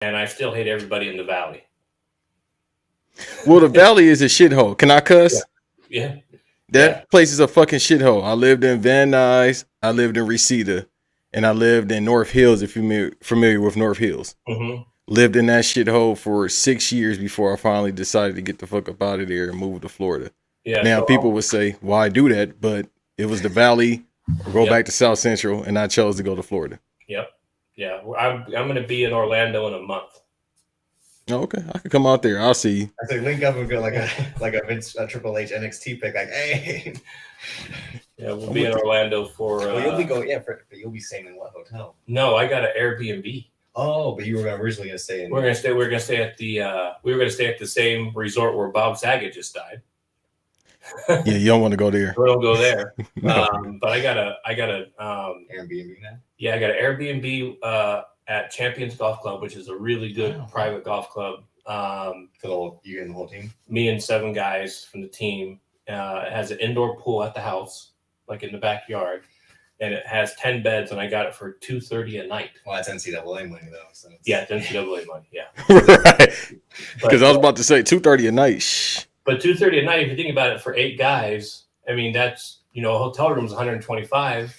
and I still hate everybody in the valley. Well, the valley is a shithole. Can I cuss? Yeah. That place is a fucking shithole. I lived in Van Nuys, I lived in Reseda, and I lived in North Hills, if you're familiar with North Hills. Mm-hmm. Lived in that shithole for 6 years before I finally decided to get the fuck up out of there and move to Florida. Yeah. Now, So people would say, why do that? But it was the valley or go back to South Central, and I chose to go to Florida. Yep. Yeah. I'm going to be in Orlando in a month. Oh, okay. I could come out there. I'll see you. I think link up and go like a Vince Triple H NXT pick, like, hey. Yeah, we'll be in Orlando for. Well, you'll be going, but you'll be staying in what hotel? No, I got an Airbnb. Oh, but you were originally going to stay in. We're going to stay at the. We were going to stay at the same resort where Bob Saget just died. Yeah, you don't want to go there. We don't go there. No. But I got a Airbnb now. Yeah, I got an Airbnb at Champions Golf Club, which is a really good private golf club. For you and the whole team? Me and 7 guys from the team. It has an indoor pool at the house, like in the backyard, and it has 10 beds, and I got it for $230 a night. Well, that's NCAA money though. So yeah, it's NCAA money. Yeah, right. Because I was about to say $230 a night. Shh. But $230 a night, if you think about it, for 8 guys, I mean that's a hotel room is $125.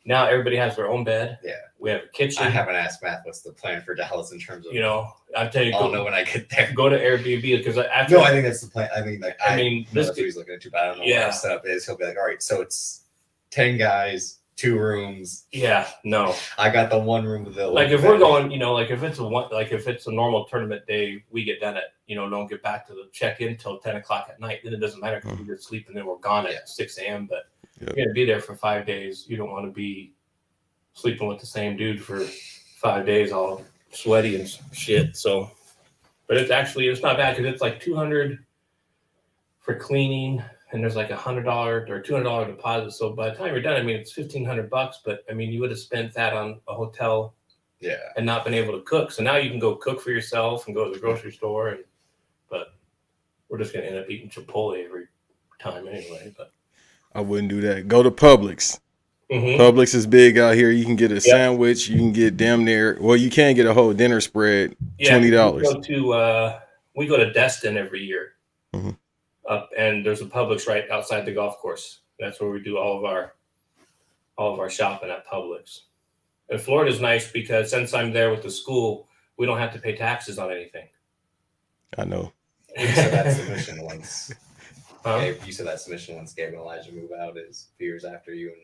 Now everybody has their own bed. Yeah. We have a kitchen. I haven't asked Matt what's the plan for Dallas in terms of. I'll tell you. I'll know when I get there. Go to Airbnb because I think that's the plan. I mean, that's what he's looking at too. But I don't know what our setup is. He'll be like, all right, so it's 10 guys, 2 rooms. Yeah. No. I got the 1 room with the. Like if we're going, if it's a normal tournament day, we get done at don't get back to the check-in till 10 o'clock at night. Then it doesn't matter because we get sleep and then we're gone at 6 a.m. But you're gonna be there for 5 days. You don't want to be sleeping with the same dude for 5 days, all sweaty and shit. So, but it's not bad because it's like $200 for cleaning, and there's like $100 or $200 deposit. So by the time you're done, I mean it's $1,500. But I mean you would have spent that on a hotel, and not been able to cook. So now you can go cook for yourself and go to the grocery store. But we're just gonna end up eating Chipotle every time anyway. But I wouldn't do that. Go to Publix. Mm-hmm. Publix is big out here. You can get a sandwich. You can get damn near. Well, you can get a whole dinner spread. $20. We go to Destin every year. Mm-hmm. And there's a Publix right outside the golf course. That's where we do all of our shopping at Publix. And Florida's nice because since I'm there with the school, we don't have to pay taxes on anything. I know. You said that submission once. Huh? You said that submission once Gabe and Elijah move out is a few years after you and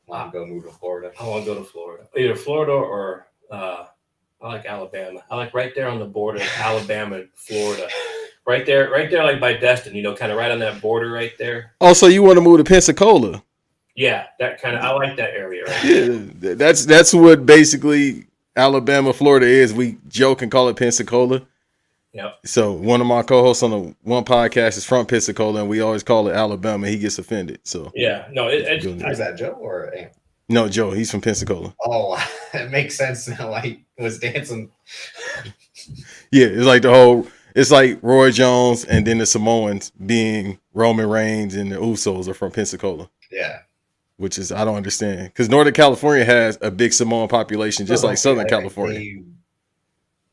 want to go move to Florida. I want to go to Florida. Either Florida or I like Alabama. I like right there on the border, Alabama and Florida. Right there, like by Destin, kind of right on that border right there. Oh, so you want to move to Pensacola? Yeah, that kind of. I like that area. Right yeah, that's what basically Alabama, Florida is. We joke and call it Pensacola. Yep. So one of my co-hosts on the one podcast is from Pensacola, and we always call it Alabama. He gets offended. So yeah, no, is that Joe or Aaron? No, Joe. He's from Pensacola. Oh, it makes sense now. I was dancing. Yeah, it's like Roy Jones and then the Samoans being Roman Reigns and the Usos are from Pensacola. Yeah. Which is, I don't understand. Because Northern California has a big Samoan population, just like Southern California.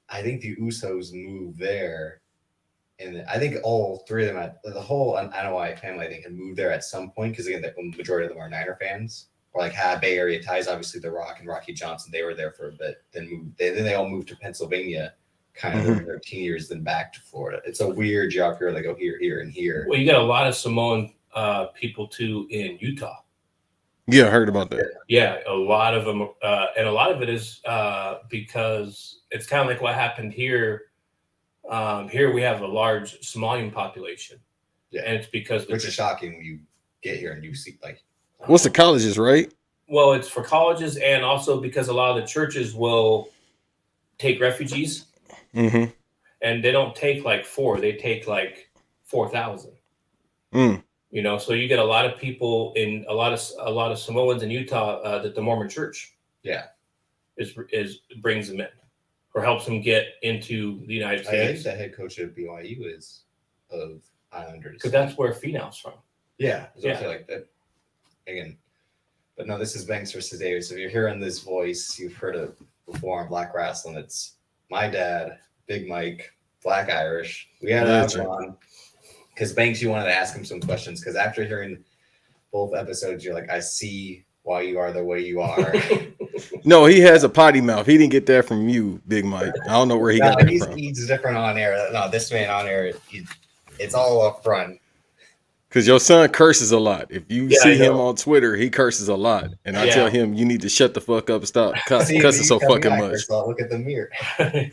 I think the Usos moved there. And I think all 3 of them, the whole Anoa'i family, I think, had moved there at some point. Because, again, the majority of them are Niner fans. Or like had Bay Area ties. Obviously, The Rock and Rocky Johnson, they were there for a bit. Then they all moved to Pennsylvania kind of in their teen years, then back to Florida. It's a weird geography where they go here, here, and here. Well, you got a lot of Samoan people, too, in Utah. Yeah, I heard about that. Yeah, a lot of them. And a lot of it is because it's kind of like what happened here. Here we have a large Somalian population. Yeah. And it's because... Which is shocking when you get here and you see, like... What's the colleges, right? Well, it's for colleges and also because a lot of the churches will take refugees. Mm-hmm. And they don't take like 4. They take like 4,000. So you get a lot of people in a lot of Samoans in Utah that the Mormon Church is brings them in or helps them get into the United States. I think the head coach of BYU is of Islanders because that's where Finau's from. Yeah, like that again. But no, this is Banks versus Davis. If you're hearing this voice, you've heard it before on Black Wrestling. It's my dad, Big Mike, Black Irish. We had to have him on because Banks, you wanted to ask him some questions because after hearing both episodes, you're like, I see why you are the way you are. No, he has a potty mouth. He didn't get that from you, Big Mike. I don't know where he got that from. He's different on air. No, this man on air, it's all up front. Because your son curses a lot. If you see him on Twitter, he curses a lot. And I tell him, you need to shut the fuck up and stop cussing so fucking much. I'll look at the mirror. A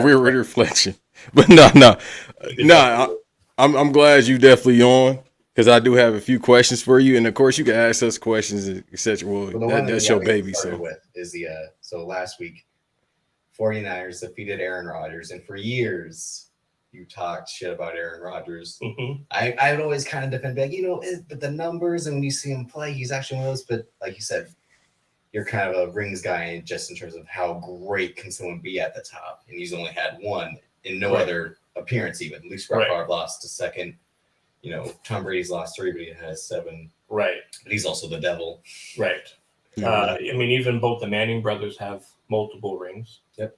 rear reflection. But no. I'm glad you definitely on. Because I do have a few questions for you. And of course, you can ask us questions, etc. Well, that's your baby. So last week, 49ers defeated Aaron Rodgers. And for years, you talked shit about Aaron Rodgers. Mm-hmm. I would always kind of defend back, but the numbers and when you see him play, he's actually one of those. But like you said, you're kind of a rings guy just in terms of how great can someone be at the top. And he's only had one in no other appearance even. At least Favre lost a second. Tom Brady's lost 3, but he has 7. Right. But he's also the devil. Right. I mean, even both the Manning brothers have multiple rings. Yep.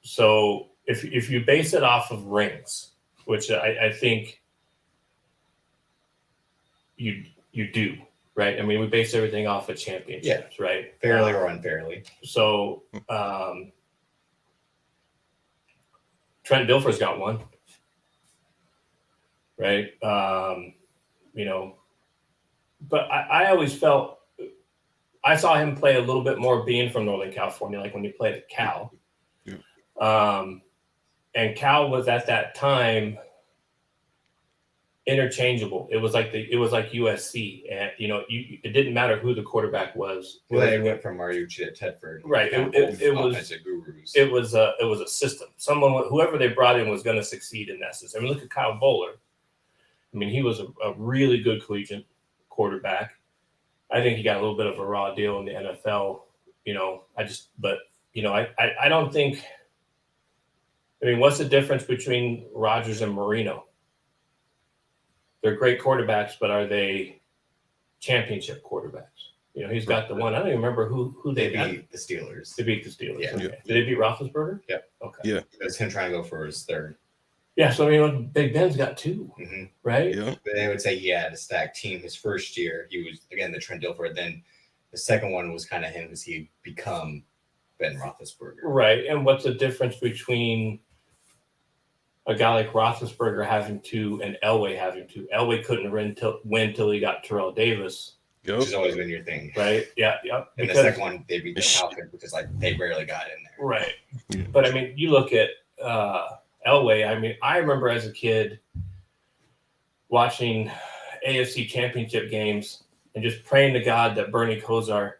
So if you base it off of rings, which I think you do, right? I mean, we base everything off of championships, right? Fairly or unfairly. So Trent Dilfer's got one. Right. But I always felt I saw him play a little bit more being from Northern California, like when he played at Cal. Yeah. And Cal was at that time interchangeable. It was like USC, and it didn't matter who the quarterback was. Well, they went from Mariucci to Tedford. Right. It was a system. Whoever they brought in was going to succeed in that system. I mean, look at Kyle Bowler. I mean, he was a really good collegiate quarterback. I think he got a little bit of a raw deal in the NFL. I don't think. I mean, what's the difference between Rodgers and Marino? They're great quarterbacks, but are they championship quarterbacks? He's got the one. I don't even remember who they beat the Steelers. They beat the Steelers. Yeah. Okay. Did they beat Roethlisberger? Yep. Okay. Yeah. It was him trying to go for his 3rd. Yeah, so I mean, Big Ben's got 2, right? Yeah. They would say he had a stacked team. His first year, he was again the Trent Dilfer. Then the second one was kind of him as he become Ben Roethlisberger. Right, and what's the difference between a guy like Roethlisberger having 2 and Elway having 2? Elway couldn't win till he got Terrell Davis. Yep. Which has always been your thing, right? Yeah. And the second one, they beat the Falcons because they rarely got in there, right? Yeah. But I mean, you look at Elway. I mean, I remember as a kid watching AFC Championship games and just praying to God that Bernie Kosar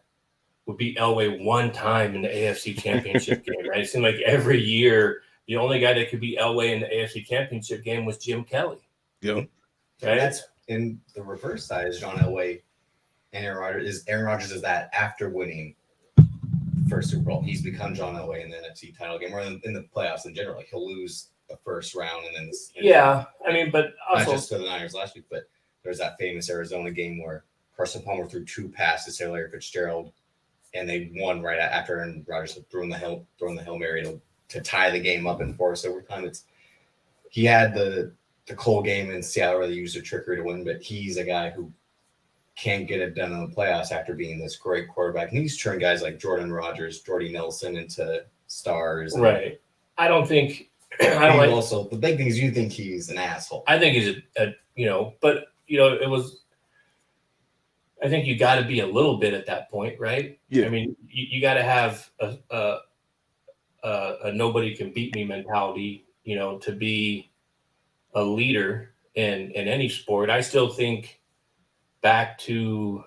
would beat Elway one time in the AFC Championship game. Right? It seemed like every year the only guy that could beat Elway in the AFC Championship game was Jim Kelly. Yep. Right. And that's in the reverse side is John Elway and Aaron Rodgers. Aaron Rodgers is that after winning first Super Bowl, he's become John Elway in the NFC title game or in the playoffs in general. Like he'll lose the first round and then I mean, but also not just to the Niners last week, but there's that famous Arizona game where Carson Palmer threw 2 passes to Larry Fitzgerald and they won right after Aaron Rodgers had thrown the Hail Mary to tie the game up in forced overtime. He had the Cole game in Seattle where they used a trickery to win, but he's a guy who can't get it done in the playoffs after being this great quarterback. And he's turned guys like Jordan Rodgers, Jordy Nelson into stars. Right. I don't think. Also, the big thing is you think he's an asshole. I think he's it was. I think you got to be a little bit at that point, right? Yeah. I mean, you got to have a nobody can beat me mentality, to be a leader in any sport. I still think back to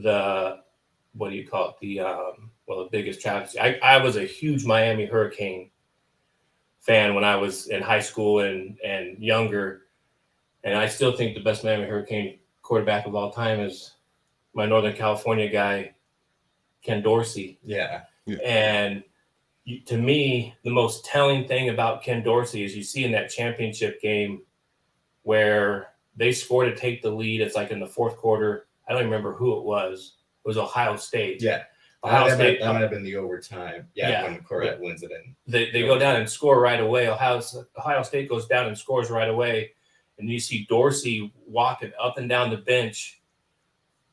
the the biggest travesty. I was a huge Miami Hurricane fan when I was in high school and younger, and I still think the best Miami Hurricane quarterback of all time is my Northern California guy, Ken Dorsey. Yeah. And to me, the most telling thing about Ken Dorsey is you see in that championship game where they score to take the lead. It's like in the fourth quarter. I don't remember who it was. It was Ohio State. Yeah. Ohio State. That might have been the overtime. Yeah, when Corvette wins it in. They go down and score right away. Ohio State goes down and scores right away. And you see Dorsey walking up and down the bench,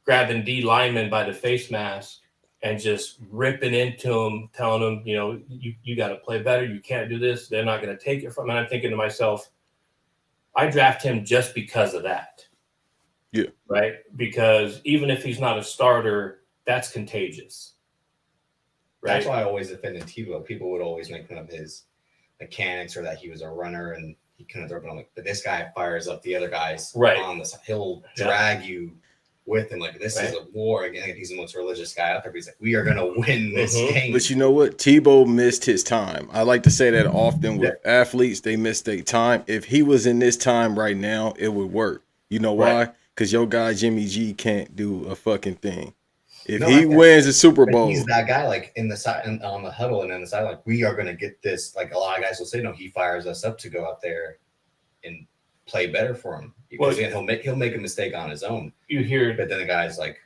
grabbing D lineman by the face mask and just ripping into him, telling him, you know, you got to play better. You can't do this. They're not going to take it from him. And I'm thinking to myself, I draft him just because of that. Yeah. Right? Because even if he's not a starter, that's contagious. Right? That's why I always defended Tebow. People would always make fun of his mechanics or that he was a runner and he couldn't throw. But I'm like, but this guy fires up the other guys on the side. He'll drag you with him. Like, this is a war. Again, he's the most religious guy out there. But he's like, we are going to win this game. But you know what? Tebow missed his time. I like to say that often with athletes. They miss their time. If he was in this time right now, it would work. You know why? Because your guy Jimmy G can't do a fucking thing. If he wins the Super Bowl, he's that guy like in the side on the huddle and in the side, like, we are going to get this. Like, a lot of guys will say, no, he fires us up to go out there and play better for him. Because he'll make a mistake on his own. You hear, but then the guy's like,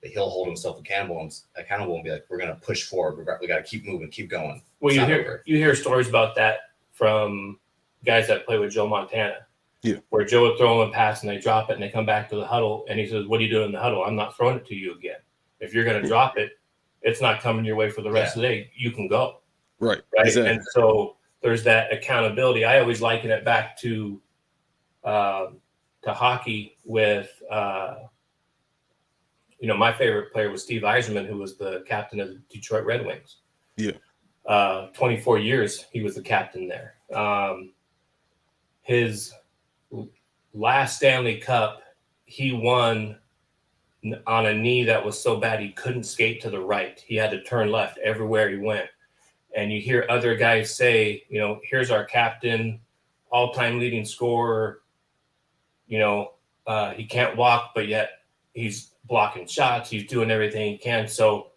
he'll hold himself accountable and be like, we're going to push forward. We got to keep moving, keep going. Well, you hear stories about that from guys that play with Joe Montana. Yeah. Where Joe would throw him a pass and they drop it and they come back to the huddle and he says, what are you doing in the huddle? I'm not throwing it to you again. If you're going to drop it, it's not coming your way for the rest of the day. You can go. Right. Exactly. And so there's that accountability. I always liken it back to hockey with, my favorite player was Steve Yzerman, who was the captain of the Detroit Red Wings. Yeah. 24 years he was the captain there. His last Stanley Cup, he won on a knee that was so bad he couldn't skate to the right. He had to turn left everywhere he went. And you hear other guys say, here's our captain, all-time leading scorer. He can't walk, but yet he's blocking shots. He's doing everything he can. So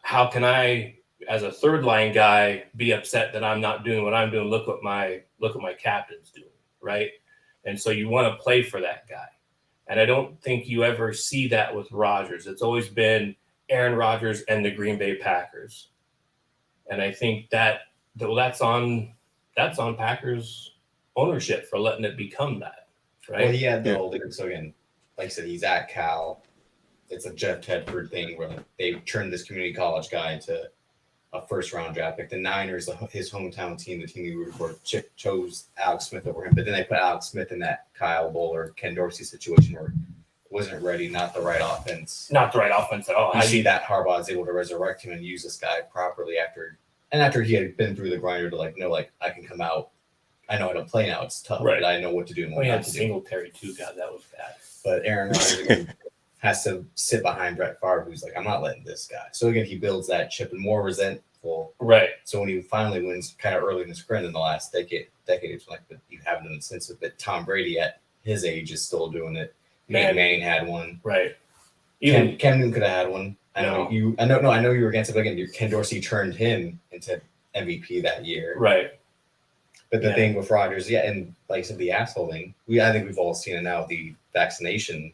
how can I, as a third line guy, be upset that I'm not doing what I'm doing? Look what my captain's doing, right? And so you want to play for that guy. And I don't think you ever see that with Rodgers. It's always been Aaron Rodgers and the Green Bay Packers. And I think that's on Packers ownership for letting it become that, right? Well, he had the whole thing. So again, like I said, he's at Cal. It's a Jeff Tedford thing where they turned this community college guy into a first-round draft pick. The Niners, his hometown team, the team he rooted for, chose Alex Smith over him. But then they put Alex Smith in that Kyle Bowler, Ken Dorsey situation where wasn't ready, not the right offense. Not the right offense at all. I see that Harbaugh is able to resurrect him and use this guy properly after he had been through the grinder to I can come out. I know how to play now. It's tough, but I know what to do and what not to do. Singletary too. God, that was bad. But Aaron Rodgers again has to sit behind Brett Favre, who's like, I'm not letting this guy. So again, he builds that chip and more resentful. Right. So when he finally wins kind of early in his career in the last decade, it's like, but you haven't done it since. But Tom Brady at his age is still doing it. Manning had one. Right. Even Cam Newton could have had one. I know you were against it, but again, Ken Dorsey turned him into MVP that year. Right. But the thing with Rodgers, and like I said, the asshole thing, I think we've all seen it now, the vaccination,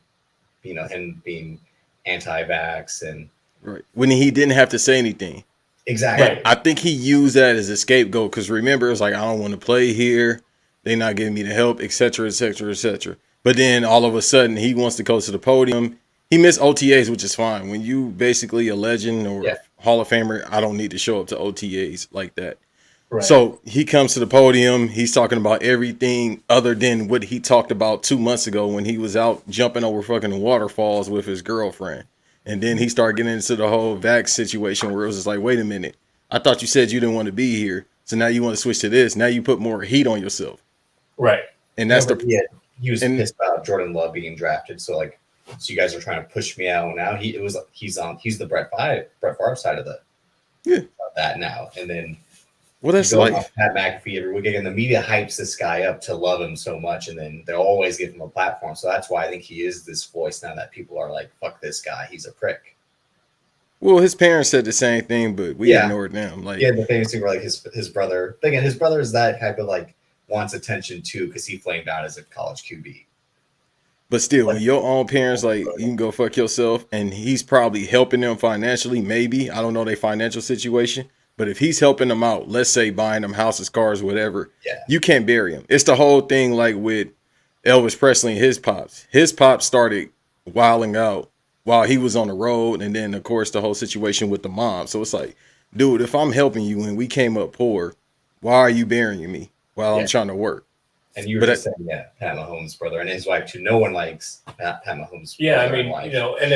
him being anti-vax and when he didn't have to say anything. Exactly. Right. I think he used that as a scapegoat because remember, it was like, I don't want to play here. They're not giving me the help, et cetera, et cetera, et cetera. But then all of a sudden he wants to go to the podium. He missed OTAs, which is fine. When you basically a legend or Hall of Famer, I don't need to show up to OTAs like that. Right. So he comes to the podium. He's talking about everything other than what he talked about 2 months ago when he was out jumping over fucking waterfalls with his girlfriend. And then he started getting into the whole vax situation where it was just like, wait a minute. I thought you said you didn't want to be here. So now you want to switch to this. Now you put more heat on yourself. Right. And that's he was pissed about Jordan Love being drafted. So you guys are trying to push me out now. He's the Brett Favre side of that now. And then that's like Pat McAfee every week, and the media hypes this guy up to love him so much, and then they'll always give him a platform. So that's why I think he is this voice now that people are like, "Fuck this guy, he's a prick." Well, his parents said the same thing, but we ignored them. The famous thing where his brother. Again, his brother is that type of wants attention too because he flamed out as a college QB. But still, when your own parents like you can go fuck yourself, and he's probably helping them financially. Maybe I don't know their financial situation, but if he's helping them out, let's say buying them houses, cars, whatever, you can't bury him. It's the whole thing like with Elvis Presley and his pops. His pops started wilding out while he was on the road, and then of course the whole situation with the mom. So it's like, dude, if I'm helping you and we came up poor, why are you burying me while I'm trying to work? And you were just saying, Pat Mahomes' brother and his wife too. No one likes Pat Mahomes' Yeah, brother I mean, and wife. you know, and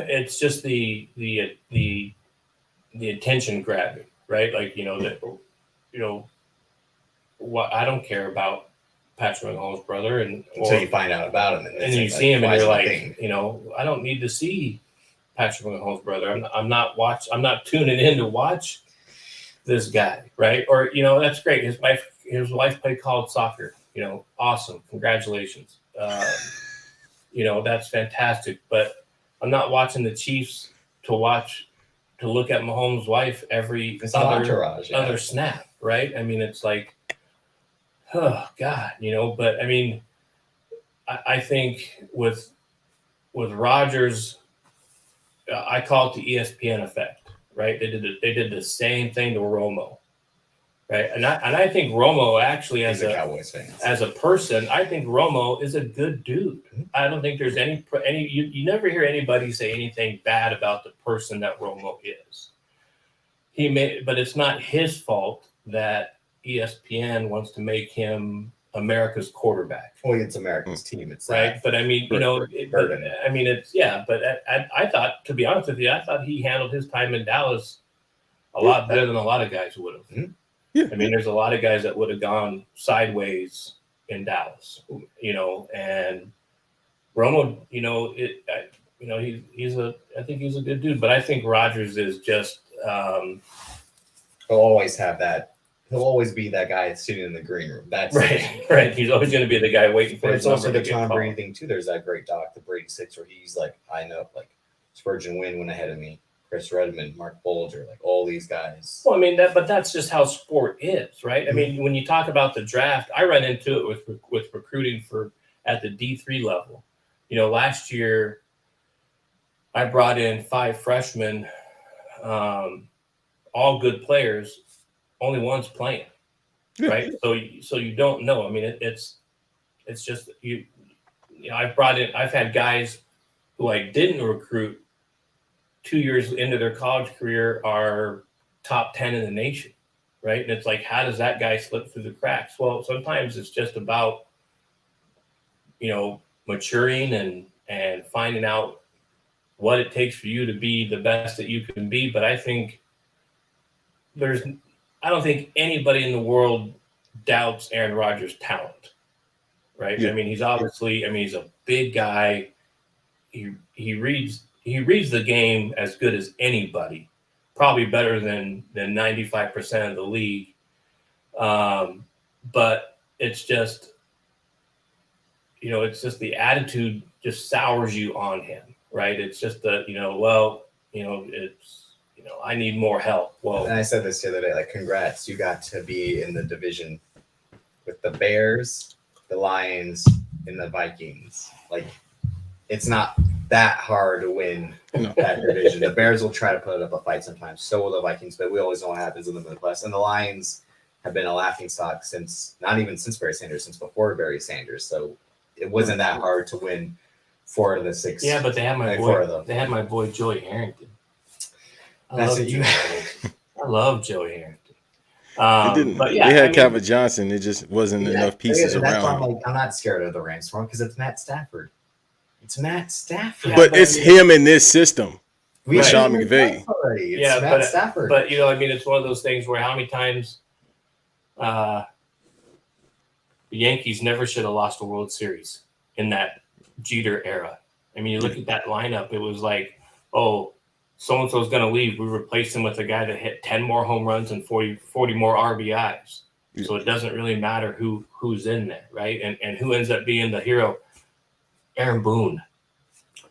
it's just the attention grabbing, right? Like, you know, that, you know, what I don't care about Patrick Mahomes' brother, and until you find out about him, and you see him, and you're like, you know, I don't need to see Patrick Mahomes' brother. I'm not tuning in to watch this guy, right? Or, you know, that's great. His wife played college soccer. You know, awesome. Congratulations. You know, that's fantastic. But I'm not watching the Chiefs to look at Mahomes' wife every other snap, right? I mean, it's like, oh God, you know. But I mean, I think with Rodgers, I call it the ESPN effect. Right, they did the same thing to Romo, right? And I think Romo actually, as a Cowboys fan, as a person, I think Romo is a good dude. I don't think there's any you never hear anybody say anything bad about the person that Romo is. But it's not his fault that ESPN wants to make him America's quarterback. Well, it's America's team. It's right. But I mean, you know, I mean, it's But I thought, to be honest with you, I thought he handled his time in Dallas a lot better than a lot of guys would have. Mm-hmm. Yeah. I mean, there's a lot of guys that would have gone sideways in Dallas, you know, and Romo, you know, I think he's a good dude, but I think Rodgers is just. He'll always have that. He'll always be that guy sitting in the green room. That's right. Right. He's always going to be the guy waiting for. But it's also the Tom Brady thing too. There's that great doc, the Brady Six, where he's like, I know, like Spurgeon Wynn went ahead of me, Chris Redmond, Mark Bolger, like all these guys. Well, I mean but that's just how sport is, right? I mean, when you talk about the draft, I run into it with recruiting at the D3 level. You know, last year I brought in 5 freshmen, all good players. Only one's playing, right? So you don't know. I mean, it's just you know, I've had guys who I didn't recruit 2 years into their college career are top 10 in the nation, right? And it's like, how does that guy slip through the cracks? Well, sometimes it's just about, you know, maturing and finding out what it takes for you to be the best that you can be. But I think I don't think anybody in the world doubts Aaron Rodgers' talent, right? Yeah. I mean, he's he's a big guy. He reads the game as good as anybody, probably better than 95% of the league. But it's just, you know, it's just the attitude just sours you on him, right? It's just the, you know, well, you know, it's, you know, I need more help. Well, and I said this the other day, like, congrats, you got to be in the division with the Bears, the Lions, and the Vikings. Like, it's not that hard to win that division. The Bears will try to put up a fight sometimes. So will the Vikings, but we always know what happens in the Midwest. And the Lions have been a laughingstock not even since Barry Sanders, since before Barry Sanders. So it wasn't that hard to win 4 of the 6. Yeah, but they had my boy. They had my boy Joey Harrington. I love Joey Harrington. But yeah, they had Calvin Johnson. It just wasn't enough pieces around. That's why I'm not scared of the Rams for him, because it's Matt Stafford. It's Matt Stafford. Yeah, but it's him in this system. With Sean McVay. It's Matt Stafford. But, you know, I mean, it's one of those things where how many times the Yankees never should have lost a World Series in that Jeter era. I mean, you look at that lineup, it was like, oh, so-and-so's going to leave. We replace him with a guy that hit 10 more home runs and 40 more RBIs. Yeah. So it doesn't really matter who's in there, right? And who ends up being the hero? Aaron Boone.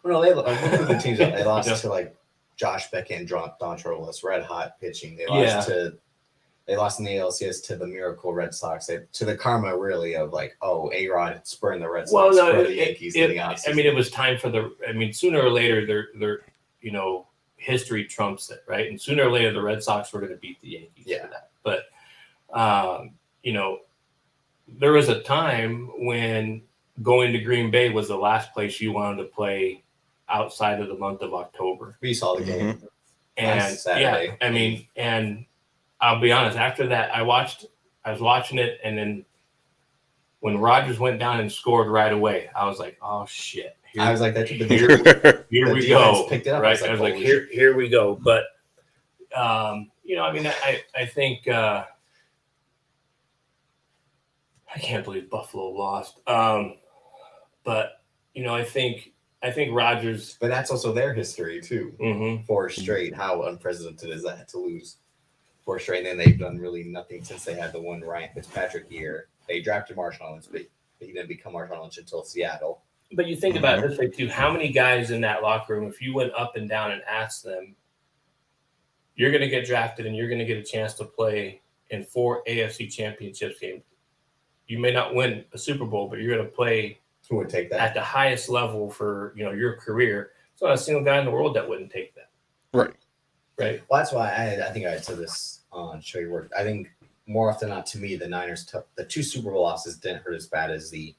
Well, no, look at the teams that they lost to, like Josh Beckett and Don Trolis, red hot pitching. They lost to They lost in the ALCS to the Miracle Red Sox. To the karma, really, of like, A-Rod spurring the Red Sox, spurring the Yankees in the offseason. I mean, it was time for sooner or later, their history trumps it, right? And sooner or later, the Red Sox were going to beat the Yankees for that. But, there was a time when going to Green Bay was the last place you wanted to play outside of the month of October. We saw the game. And yeah, I mean, and I'll be honest, after that, I was watching it, and then when Rodgers went down and scored right away, I was like, oh shit. I was like, here we go. Picked it up. Right? I was like, here we go. But I mean, I think I can't believe Buffalo lost. But I think Rodgers. But that's also their history too. Mm-hmm. 4 straight. How unprecedented is that to lose 4 straight? And then they've done really nothing since they had the one Ryan Fitzpatrick year. They drafted Marshawn Lynch, but he didn't become Marshawn Lynch until Seattle. But you think about it this way too: how many guys in that locker room, if you went up and down and asked them, you're going to get drafted and you're going to get a chance to play in 4 AFC Championships games. You may not win a Super Bowl, but you're going to play. Who would take that at the highest level for your career? There's not a single guy in the world that wouldn't take that. Right. Well, that's why I think I said this on Show Your Work. I think more often than not, to me, the Niners the 2 Super Bowl losses didn't hurt as bad as the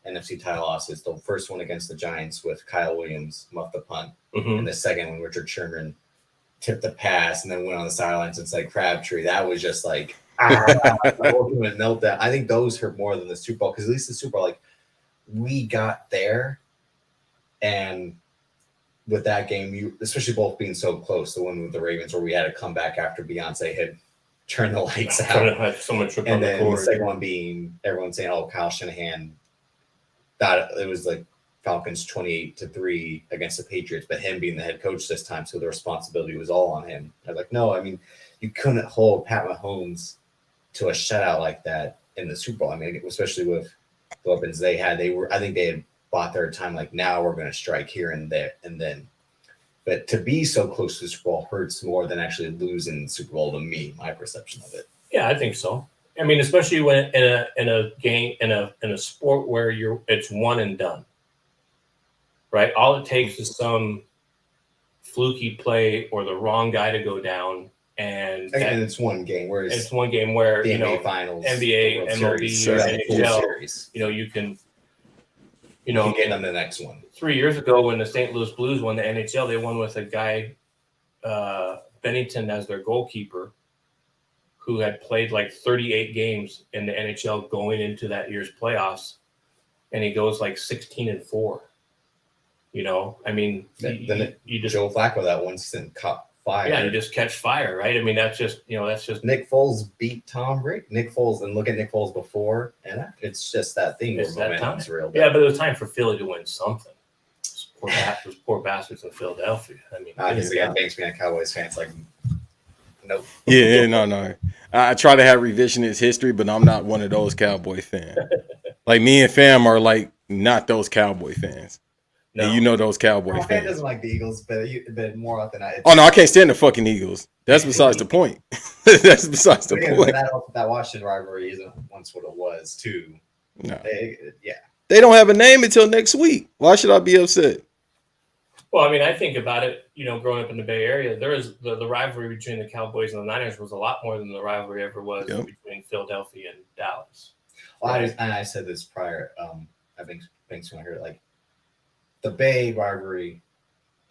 NFC title losses. The first one against the Giants with Kyle Williams muffed the punt, and the second one, Richard Sherman tipped the pass and then went on the sidelines and said Crabtree. That was just like the ultimate meltdown. I think those hurt more than the Super Bowl, because at least the Super Bowl, like, we got there, and with that game, especially both being so close, the one with the Ravens where we had to come back after Beyonce had turned the lights out, so much and then the second one being everyone saying, "Oh, Kyle Shanahan," that it was like Falcons 28-3 against the Patriots, but him being the head coach this time, so the responsibility was all on him. I was like, no, I mean, you couldn't hold Pat Mahomes to a shutout like that in the Super Bowl. I mean, especially with the weapons they had. I think they had bought their time, like, now we're going to strike here and there and then. But to be so close to the Super Bowl hurts more than actually losing the Super Bowl, to me, my perception of it. Yeah, I think so. I mean, especially when in a game in a sport where it's one and done, right? All it takes is some fluky play or the wrong guy to go down, and it's one game. Whereas it's one game where the NBA finals, NBA, MLB, NHL, you can. You can get on the next one. 3 years ago, when the St. Louis Blues won the NHL, they won with a guy, Bennington, as their goalkeeper, who had played like 38 games in the NHL going into that year's playoffs, and he goes like 16-4. I mean, you just Joe Flacco that one season caught fire. Yeah, you just catch fire, right? I mean, that's just Nick Foles beat Tom Brady. Nick Foles, and look at Nick Foles before, and it's just that thing. It's that time. Real yeah, but it was time for Philly to win something. Those poor bastards in Philadelphia. I mean, because again, Banks being a Cowboys fans, like, nope. Yeah, no. I try to have revisionist history, but I'm not one of those Cowboy fans. Like, me and fam are like not those Cowboy fans. No. And those Cowboy fans. Fan doesn't like the Eagles, but more often than not. Oh no, I can't stand the fucking Eagles. That's besides the point. That's besides the point. That Washington rivalry isn't once what it was too. No. They don't have a name until next week. Why should I be upset? Well, I mean, I think about it. Growing up in the Bay Area, there is the rivalry between the Cowboys and the Niners was a lot more than the rivalry ever was between Philadelphia and Dallas. Well, I said this prior. I think Banks when I heard it, like, the Bay rivalry,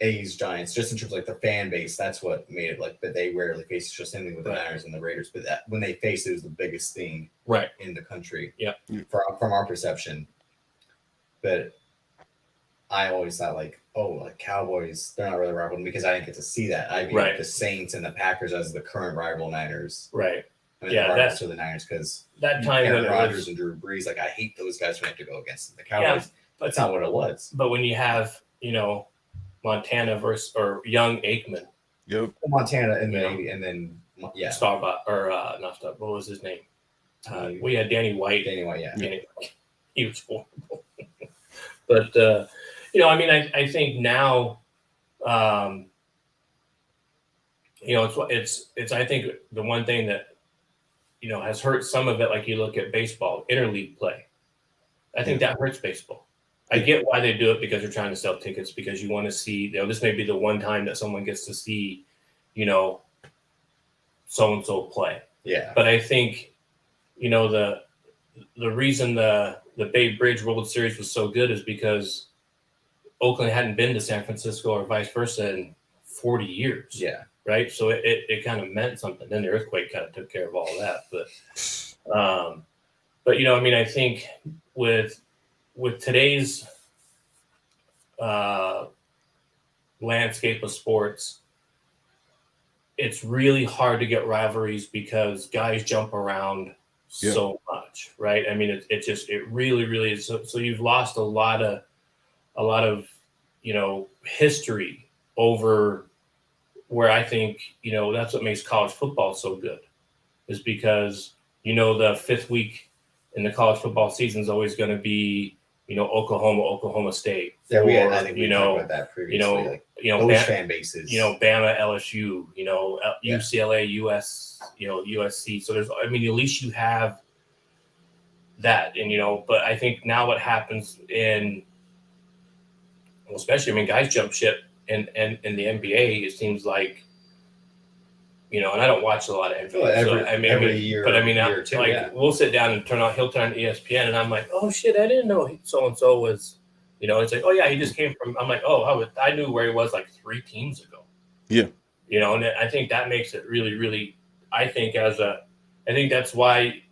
A's Giants, just in terms of like the fan base, that's what made it like. But they rarely face just anything with the Niners and the Raiders. But when they faced it was the biggest thing in the country. Yeah, from our perception. But I always thought like Cowboys, they're not really rivaling because I didn't get to see that. I mean, the Saints and the Packers as the current rival Niners. Right. I mean, that's to the Niners because that time Aaron Rodgers and Drew Brees. Like, I hate those guys when I have to go against them. The Cowboys. Yeah. That's not what it was. But when you have, Montana versus or young Aikman. Yep. Montana and then Starbuck or not Starbuck. What was his name? We had Danny White. He was horrible. But I mean, I think now, it's I think the one thing that has hurt some of it. Like you look at baseball, interleague play. I think that hurts baseball. I get why they do it because they're trying to sell tickets, because you want to see, this may be the one time that someone gets to see, so-and-so play. Yeah. But I think, the reason the Bay Bridge World Series was so good is because Oakland hadn't been to San Francisco or vice versa in 40 years. Yeah. Right. So it kind of meant something. Then the earthquake kind of took care of all of that. But I think with today's landscape of sports, it's really hard to get rivalries because guys jump around so much, right? I mean, it really, really is. So you've lost a lot of history over where I think, that's what makes college football so good, is because, the fifth week in the college football season is always going to be, Oklahoma State. Yeah, I think we talked about that previously. Those fan bases. Bama, LSU, UCLA, USC. So there's, at least you have that, and but I think now what happens especially, guys jump ship in the NBA. It seems like, and I don't watch a lot of NBA. Every year. But we'll sit down and he'll turn on ESPN, and I'm like, oh shit, I didn't know so and so was, it's like, oh yeah, he just came from. I'm like, oh, I knew where he was like 3 teams ago. Yeah. And I think that makes it really, really. I think that's why,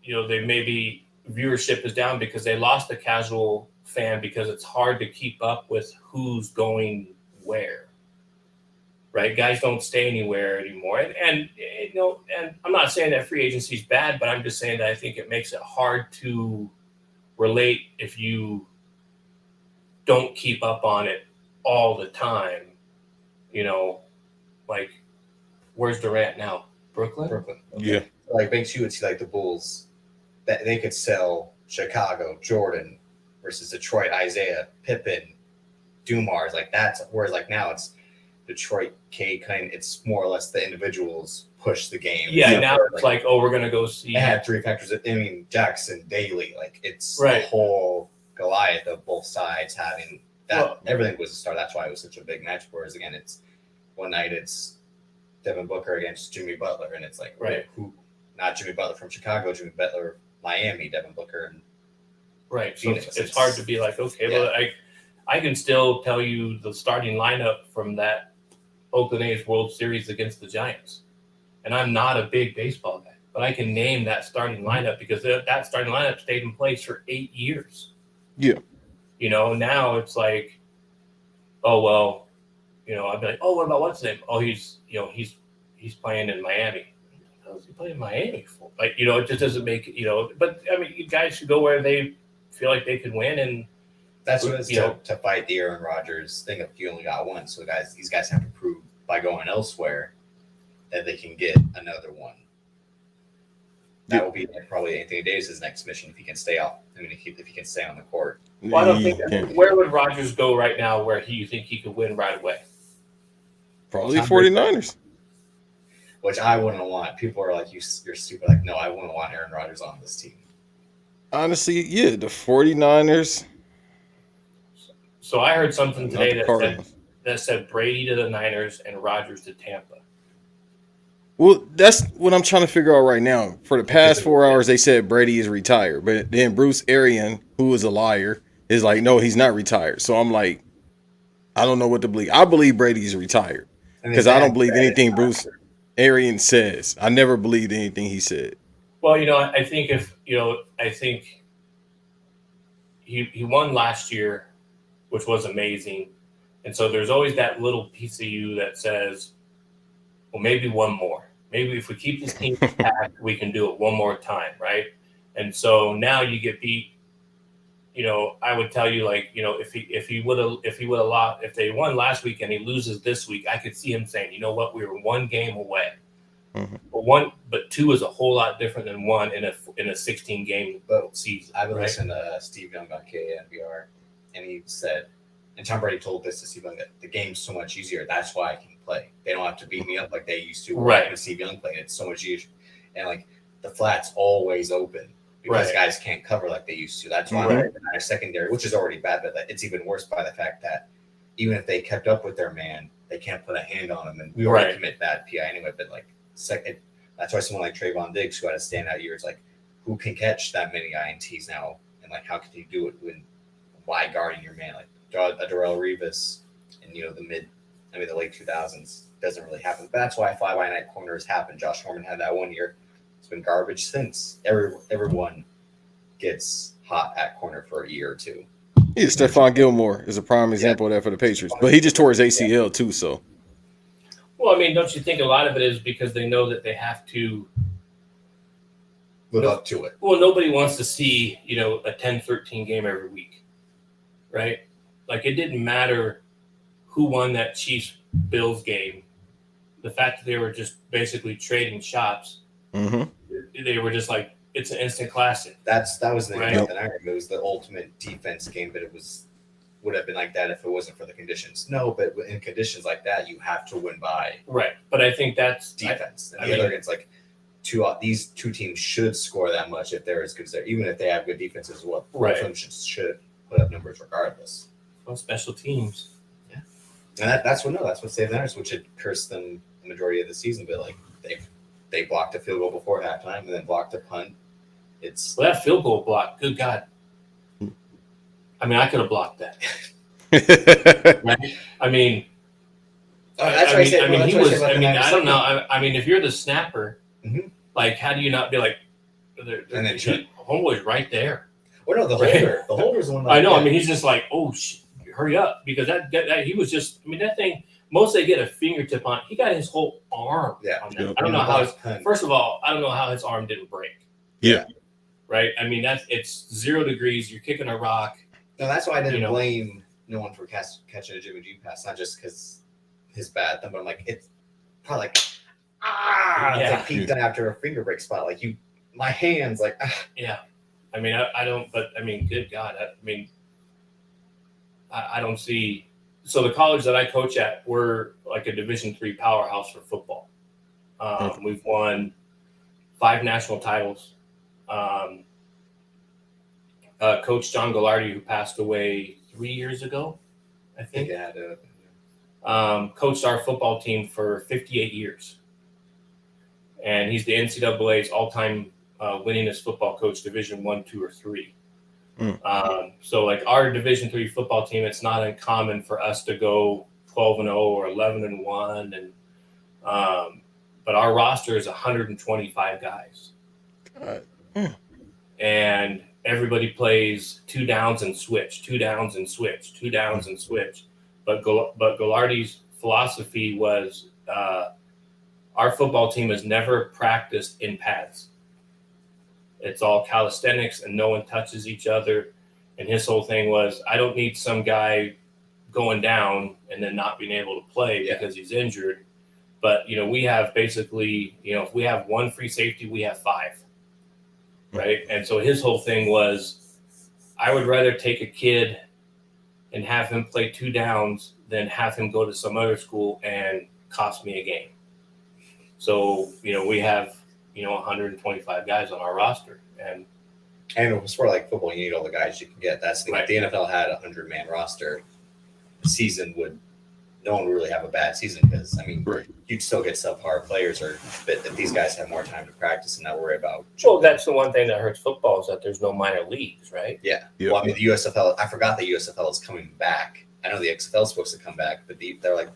they maybe viewership is down because they lost the casual fan, because it's hard to keep up with who's going where. Right, guys don't stay anywhere anymore, and I'm not saying that free agency is bad, but I'm just saying that I think it makes it hard to relate if you don't keep up on it all the time. Like, where's Durant now? Brooklyn. Okay. Yeah. Like, Banks, you would see like the Bulls that they could sell Chicago, Jordan versus Detroit, Isaiah, Pippen, Dumars, like that's, whereas like now it's Detroit, it's more or less the individuals push the game. Yeah, now it's like, oh, we're gonna go see. It had 3 factors. Jackson, Daly, like it's the whole Goliath of both sides having that. Well, everything was a star. That's why it was such a big match. Whereas again, it's one night it's Devin Booker against Jimmy Butler, and it's like, who? Not Jimmy Butler from Chicago, Jimmy Butler, Miami, Devin Booker, and Phoenix. So it's hard to be like, okay, well, I can still tell you the starting lineup from that Oakland A's World Series against the Giants. And I'm not a big baseball guy, but I can name that starting lineup because that starting lineup stayed in place for 8 years. Yeah. Now it's like, oh, well, I'd be like, oh, what about what's his name? Oh, he's playing in Miami. How's he playing in Miami for? Like, it just doesn't make it, but you guys should go where they feel like they could win, and that's what it's to fight the Aaron Rodgers thing. If you only got one, so these guys have to prove by going elsewhere that they can get another one. That will be probably Anthony Davis's next mission if he can stay out. If he can stay on the court. Well, I don't think. Where would Rodgers go right now? Where you think he could win right away? Probably 49ers. Which I wouldn't want. People are like, you're stupid. Like, no, I wouldn't want Aaron Rodgers on this team. Honestly, yeah, the 49ers. So I heard something today that said Brady to the Niners and Rodgers to Tampa. Well, that's what I'm trying to figure out right now. For the past 4 hours, they said Brady is retired. But then Bruce Arians, who is a liar, is like, no, he's not retired. So I'm like, I don't know what to believe. I believe Brady's retired because I don't believe anything Bruce Arians says. I never believed anything he said. Well, I think I think he won last year, which was amazing. And so there's always that little piece of you that says, well, maybe one more. Maybe if we keep this team intact, we can do it one more time, right? And so now you get beat. I would tell you, like, if he would have lost, if they won last week and he loses this week, I could see him saying, you know what, we were 1 game away. Mm-hmm. But 2 is a whole lot different than 1 in a 16 game season. I've been listening to Steve Young on KNBR, and he said, and Tom Brady told this to Steve Young, that the game's so much easier. That's why I can play. They don't have to beat me up like they used to. Right. When Steve Young played, it's so much easier. And like the flat's always open because Right. guys can't cover like they used to. That's why our secondary, which is already bad, but it's even worse by the fact that even if they kept up with their man, they can't put a hand on him. And we already commit bad PI anyway. But like second, that's why someone like Trayvon Diggs, who had a standout year, is like, who can catch that many INTs now, and like how can you do it by guarding your man? Like Darrell Revis in the late 2000s doesn't really happen. But that's why fly by night corners happen. Josh Norman had that 1 year. It's been garbage since. Everyone gets hot at corner for a year or two. Yeah, Stephon Gilmore is a prime example of that for the Patriots. But he just tore his ACL too, so. Well, I mean, don't you think a lot of it is because they know that they have to live up to it? Well, nobody wants to see, a 10-13 game every week, right? Like, it didn't matter who won that Chiefs-Bills game. The fact that they were just basically trading shots, they were just like, it's an instant classic. That was the thing about the Niners. It was the ultimate defense game, but would have been like that if it wasn't for the conditions. No, but in conditions like that, you have to win by But I think that's defense. It's like these two teams should score that much if they're as good as they are, even if they have good defenses as well. Both of them should put up numbers regardless. Well, special teams. Yeah, and that's what saved the Niners, which had cursed them the majority of the season. But like they blocked a field goal before halftime and then blocked a punt. That field goal block, good God. I mean, I could have blocked that. Right? I mean, I don't know. I mean, if you're the snapper, like, how do you not be like, and then homeboy's right there? Well, no, the holder's the one. I know. I mean, he's just like, oh, hurry up, because that he was just. I mean, that thing. Most they get a fingertip on. He got his whole arm. Yeah. On that. I don't know how. First of all, I don't know how his arm didn't break. Yeah. Right. I mean, it's 0 degrees. You're kicking a rock. No, that's why I didn't blame no one for catching a Jimmy G pass. Not just because his bad thumb, but I'm like, it's probably like, it's like peeked after a finger break spot. Like my hands, like, Yeah. I mean, I don't, but I mean, good God. I don't see. So the college that I coach at, we're like a Division III powerhouse for football. We've won 5 national titles. Coach John Gallardi, who passed away 3 years ago, I think, coached our football team for 58 years. And he's the NCAA's all-time winningest football coach, Division I, II, or III. So like our Division III football team, it's not uncommon for us to go 12-0 or 11-1, and but our roster is 125 guys, and everybody plays 2 downs and switch, 2 downs and switch, 2 downs and switch. But Gallardi's philosophy was our football team has never practiced in pads. It's all calisthenics and no one touches each other. And his whole thing was, I don't need some guy going down and then not being able to play because he's injured. But, we have basically, if we have 1 free safety, we have 5. Right. And so his whole thing was, I would rather take a kid and have him play 2 downs than have him go to some other school and cost me a game. So, we have, 125 guys on our roster. And a sport like football, you need all the guys you can get. That's the thing. If the NFL had a 100-man roster, the season no one would really have a bad season because, you'd still get subpar players, but these guys have more time to practice and not worry about. Well, that's the one thing that hurts football is that there's no minor leagues, right? Yeah. Well, the USFL, I forgot the USFL is coming back. I know the XFL is supposed to come back, but they're like,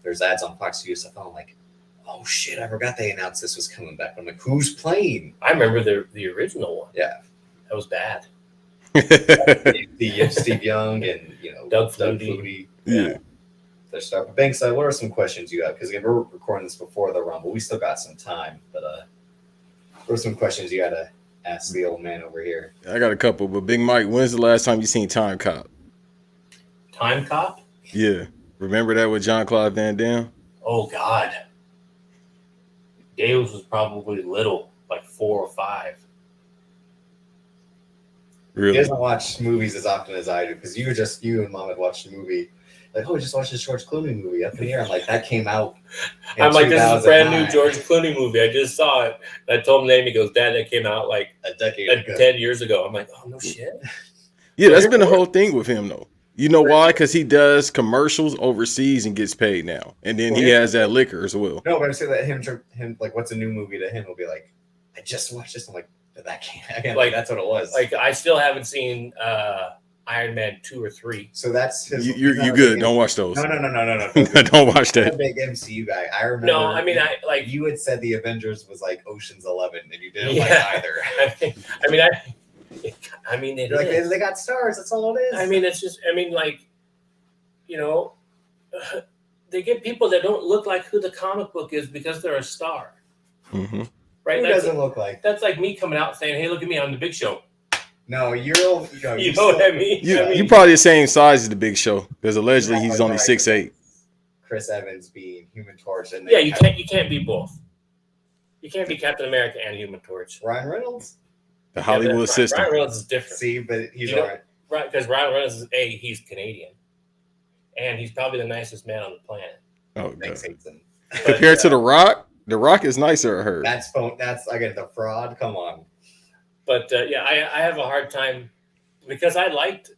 there's ads on Fox USFL. I'm like, oh shit, I forgot they announced this was coming back. I'm like, who's playing? I remember the original one. Yeah. That was bad. Steve Young and, Doug Flutie. Yeah. But Banks, what are some questions you got? Because again, we're recording this before the Rumble. We still got some time, but what are some questions you got to ask the old man over here? I got a couple, but Big Mike, when's the last time you seen Time Cop? Time Cop? Yeah. Remember that with Jean-Claude Van Damme? Oh, God. Davis was probably little, like 4 or 5. Really? He doesn't watch movies as often as I do because you and Mom had watched a movie like, oh, we just watched this George Clooney movie up in here. I'm like, that came out. I'm like, this is a brand new 2009. George Clooney movie. I just saw it. I told him the name. He goes, Dad, that came out like a decade ago. 10 years ago. I'm like, oh, no shit. Yeah, that's been the whole thing with him, though. You know why? Because he does commercials overseas and gets paid now. And then he has that liquor as well. No, but I'm saying that him, like, what's a new movie to him? He'll be like, I just watched this. I'm like, that can't. Again, like, that's what it was. Like, I still haven't seen Iron Man 2 or 3. So that's his. You good. Don't watch those. No. Don't watch that. I'm a big MCU guy. I remember. No, I mean, I like. You had said the Avengers was like Ocean's 11, and you didn't like either. I mean, You're like, they got stars. That's all it is. I mean, it's just. I mean, like, you know, they get people that don't look like who the comic book is because they're a star. Mm-hmm. Right? Who doesn't look like? That's like me coming out saying, "Hey, look at me on the Big Show." No, you know what I mean? You're probably the same size as the Big Show because allegedly he's only 6'8". Chris Evans being Human Torch, and you can't be both. You can't be Captain America and Human Torch. Ryan Reynolds, the Hollywood system. Ryan Reynolds is different. See, but he's right because Ryan Reynolds is he's Canadian, and he's probably the nicest man on the planet. Oh, Thanks, hates him. Compared to The Rock is nicer, I heard. That's again the fraud. Come on. But I have a hard time because I liked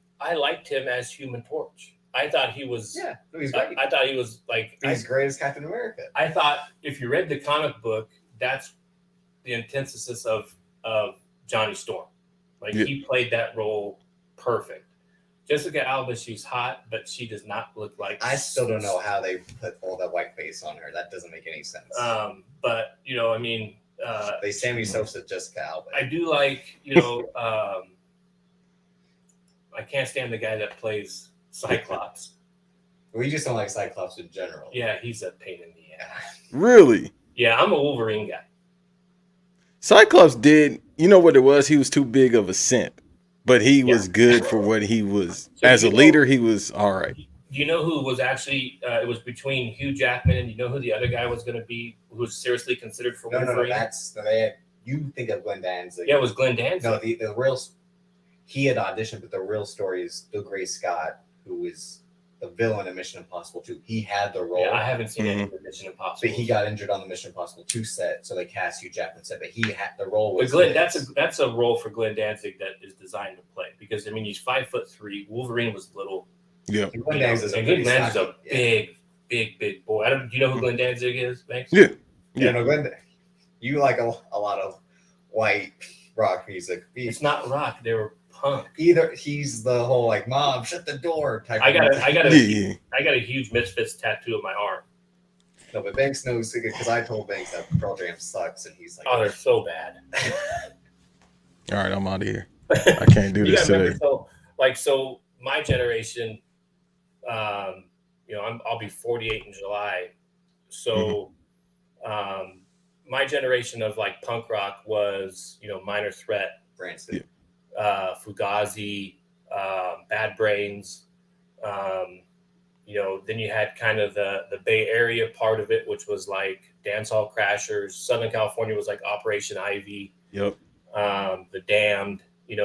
him as Human Torch. I thought he was he's great. I thought he was like he's great as Captain America. I thought if you read the comic book, that's the antithesis of Johnny Storm. Like he played that role perfect. Jessica Alba, she's hot, but she does not look like. I still don't know how they put all that white face on her. That doesn't make any sense. But I mean. They Sammy Sosa, Jessica Alba. I do like, I can't stand the guy that plays Cyclops. We just don't like Cyclops in general. Yeah, he's a pain in the ass. Really? Yeah, I'm a Wolverine guy. Cyclops did, you know what it was? He was too big of a simp, but he was good for what he was. So as a leader, he was all right. Do you know who was actually, it was between Hugh Jackman and you know who the other guy was going to be, who was seriously considered for Wolverine? No, you think of Glenn Danzig. Yeah, it was Glenn Danzig. No, the real, he had auditioned, but the real story is Bill Gray Scott, who was the villain in Mission Impossible 2. He had the role. Yeah, I haven't seen any of the Mission Impossible. But he got injured on the Mission Impossible 2 set, so they cast Hugh Jackman set, but he had the role. But Glenn, that's a role for Glenn Danzig that is designed to play because, I mean, he's 5'3". Wolverine was little. Yeah, Glenn Danzig is a big boy. Do you know who Glenn Danzig is, Banks? Yeah. No, Glenn. You like a lot of white rock music. It's not rock; they were punk. Either he's the whole like "Mom, shut the door" type. I got a huge Misfits tattoo on my arm. No, but Banks knows because I told Banks that Pearl Jam sucks, and he's like, "Oh, they're so bad." All right, I'm out of here. I can't do this today. So my generation. I'll be 48 in July. So, my generation of like punk rock was, Minor Threat, Branson, Fugazi, Bad Brains. Then you had kind of the Bay Area part of it, which was like Dancehall Crashers. Southern California was like Operation Ivy. Yep. The Damned,